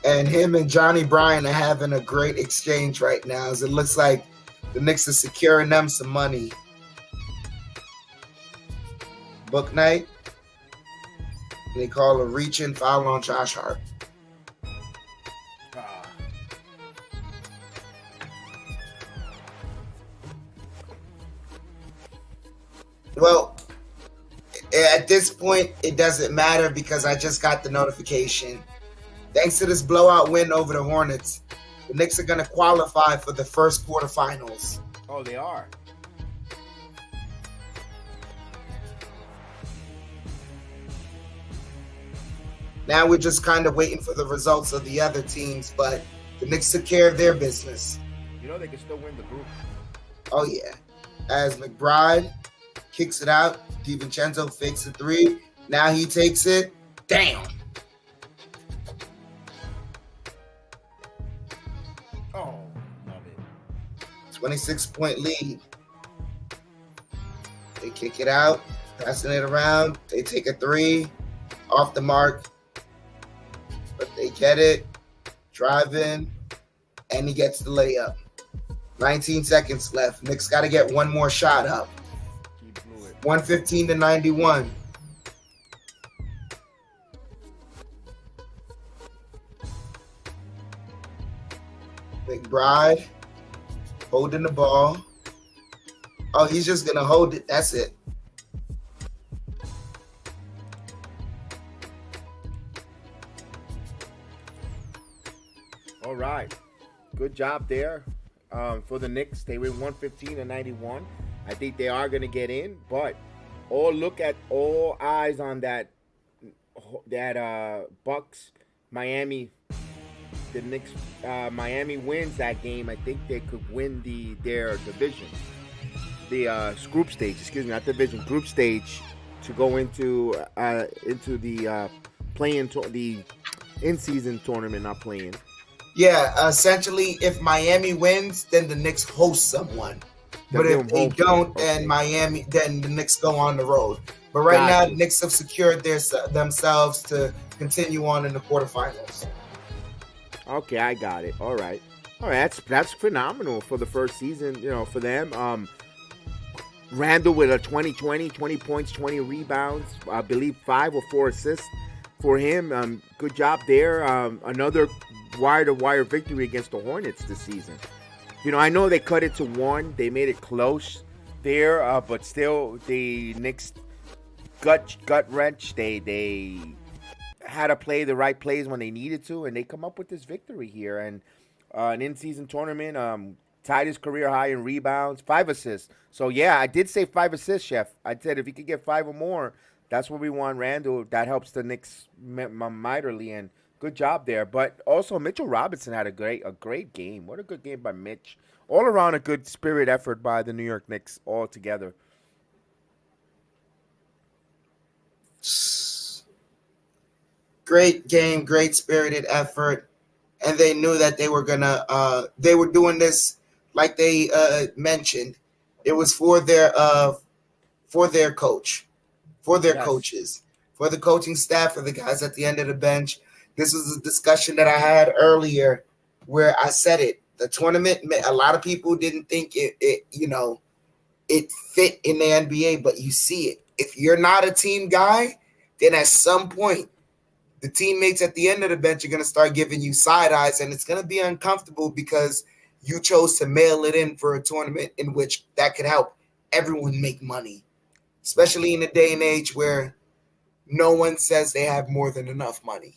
Speaker 2: And him and Johnny Bryan are having a great exchange right now, as it looks like the Knicks are securing them some money. Book Night. They call a reach-in foul on Josh Hart. Well, at this point, it doesn't matter because I just got the notification. Thanks to this blowout win over the Hornets, the Knicks are going to qualify for the first quarterfinals.
Speaker 1: Oh, they are.
Speaker 2: Now we're just kind of waiting for the results of the other teams, but the Knicks took care of their business.
Speaker 1: You know they can still win the group.
Speaker 2: Oh, yeah. As McBride kicks it out, DiVincenzo fakes a three. Now he takes it. Damn.
Speaker 1: Oh, love it.
Speaker 2: 26-point lead. They kick it out, passing it around. They take a three, off the mark, but they get it, driving, and he gets the layup. 19 seconds left. Knicks got to get one more shot up. 115-91. McBride holding the ball. Oh, he's just going to hold it. That's it.
Speaker 1: All right. Good job there. for the Knicks. They win 115-91. I think they are going to get in, but all eyes on that Bucks Miami. The Knicks Miami wins that game. I think they could win their division, the group stage. Excuse me, not division, group stage, to go into the the in-season tournament. Not playing.
Speaker 2: Yeah, essentially, if Miami wins, then the Knicks host someone. But if they don't, then the Knicks go on the road. But right now, the Knicks have secured themselves to continue on in the quarterfinals.
Speaker 1: Okay, I got it. All right. That's phenomenal for the first season, for them. Randall with a 20 points, 20 rebounds, I believe 5 or 4 assists for him. Good job there. Another wire-to-wire victory against the Hornets this season. I know they cut it to 1. They made it close there, but still, the Knicks gut wrench. They had to play the right plays when they needed to, and they come up with this victory here. And an in-season tournament, tied his career high in rebounds, 5 assists. So, yeah, I did say 5 assists, Chef. I said if he could get 5 or more, that's what we want Randall. That helps the Knicks mightily, and good job there. But also, Mitchell Robinson had a great game. What a good game by Mitch. All around a good spirit effort by the New York Knicks all together.
Speaker 2: Great game, great spirited effort. And they knew that they were they were doing this like they mentioned. It was for their coach, for their coaches, for the coaching staff, for the guys at the end of the bench. This was a discussion that I had earlier where I said it. The tournament, a lot of people didn't think it fit in the NBA, but you see it. If you're not a team guy, then at some point, the teammates at the end of the bench are going to start giving you side eyes, and it's going to be uncomfortable because you chose to mail it in for a tournament in which that could help everyone make money, especially in a day and age where no one says they have more than enough money.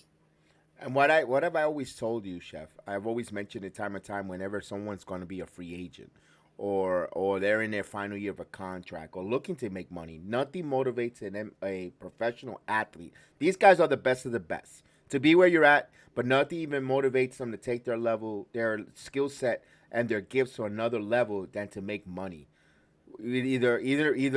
Speaker 1: And what have I always told you, Chef? I've always mentioned it time and time whenever someone's going to be a free agent or they're in their final year of a contract or looking to make money. Nothing motivates a professional athlete. These guys are the best of the best to be where you're at, but nothing even motivates them to take their skill set and their gifts to another level than to make money. Either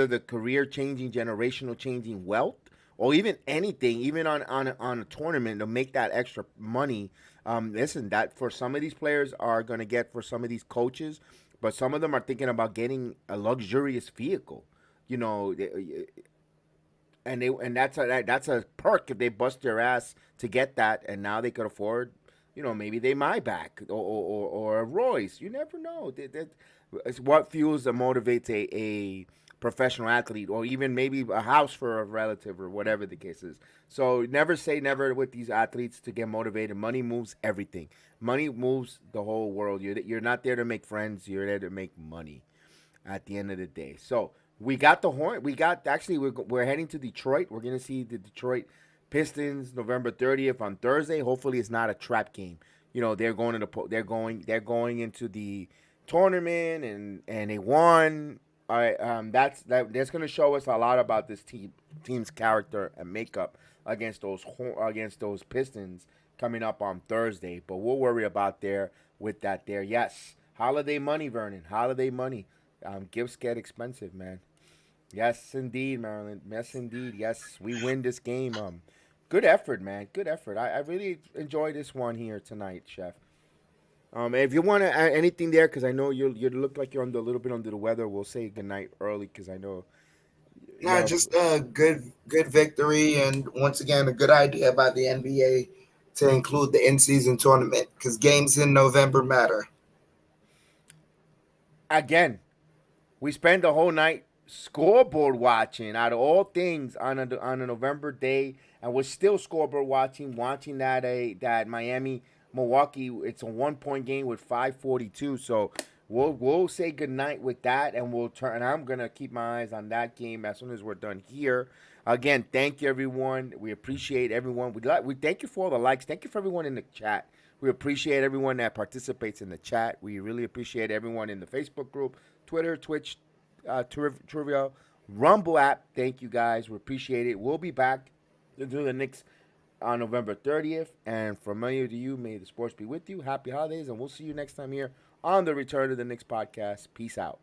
Speaker 1: the career changing, generational changing wealth, or even anything, even on a tournament to make that extra money. Listen, that for some of these players are going to get for some of these coaches. But some of them are thinking about getting a luxurious vehicle, and that's a perk if they bust their ass to get that, and now they could afford, maybe they Maybach or a Royce. You never know. It's what fuels and motivates a professional athlete, or even maybe a house for a relative or whatever the case is. So never say never with these athletes to get motivated. Money moves everything. Money moves the whole world. You're not there to make friends. You're there to make money at the end of the day. So we got the Horn. We're heading to Detroit. We're going to see the Detroit Pistons November 30th on Thursday. Hopefully it's not a trap game. They're going into the tournament and they won. All right, that's going to show us a lot about this team's character and makeup against those Pistons coming up on Thursday. But we'll worry about that. Yes, holiday money, Vernon. Holiday money. Gifts get expensive, man. Yes, indeed, Maryland. Yes, indeed. Yes, we win this game. Good effort, man. Good effort. I really enjoyed this one here tonight, Chef. If you want to add anything there, because I know you look like you're a little bit under the weather, we'll say goodnight early, because I know.
Speaker 2: No, just a good victory, and once again, a good idea by the NBA to include the in-season tournament, because games in November matter.
Speaker 1: Again, we spend the whole night scoreboard watching, out of all things, on a November day, and we're still scoreboard watching that Miami. Milwaukee, it's a 1-point game with 5:42, so we'll say goodnight with that, and we'll turn. And I'm gonna keep my eyes on that game as soon as we're done here. Again, thank you, everyone. We appreciate everyone. We thank you for all the likes. Thank you for everyone in the chat. We appreciate everyone that participates in the chat. We really appreciate everyone in the Facebook group, Twitter, Twitch, Trivia, Rumble app. Thank you, guys. We appreciate it. We'll be back to do the Knicks on November 30th. And from many of you, may the sports be with you. Happy holidays, and we'll see you next time here on the Return to the Knicks podcast. Peace out.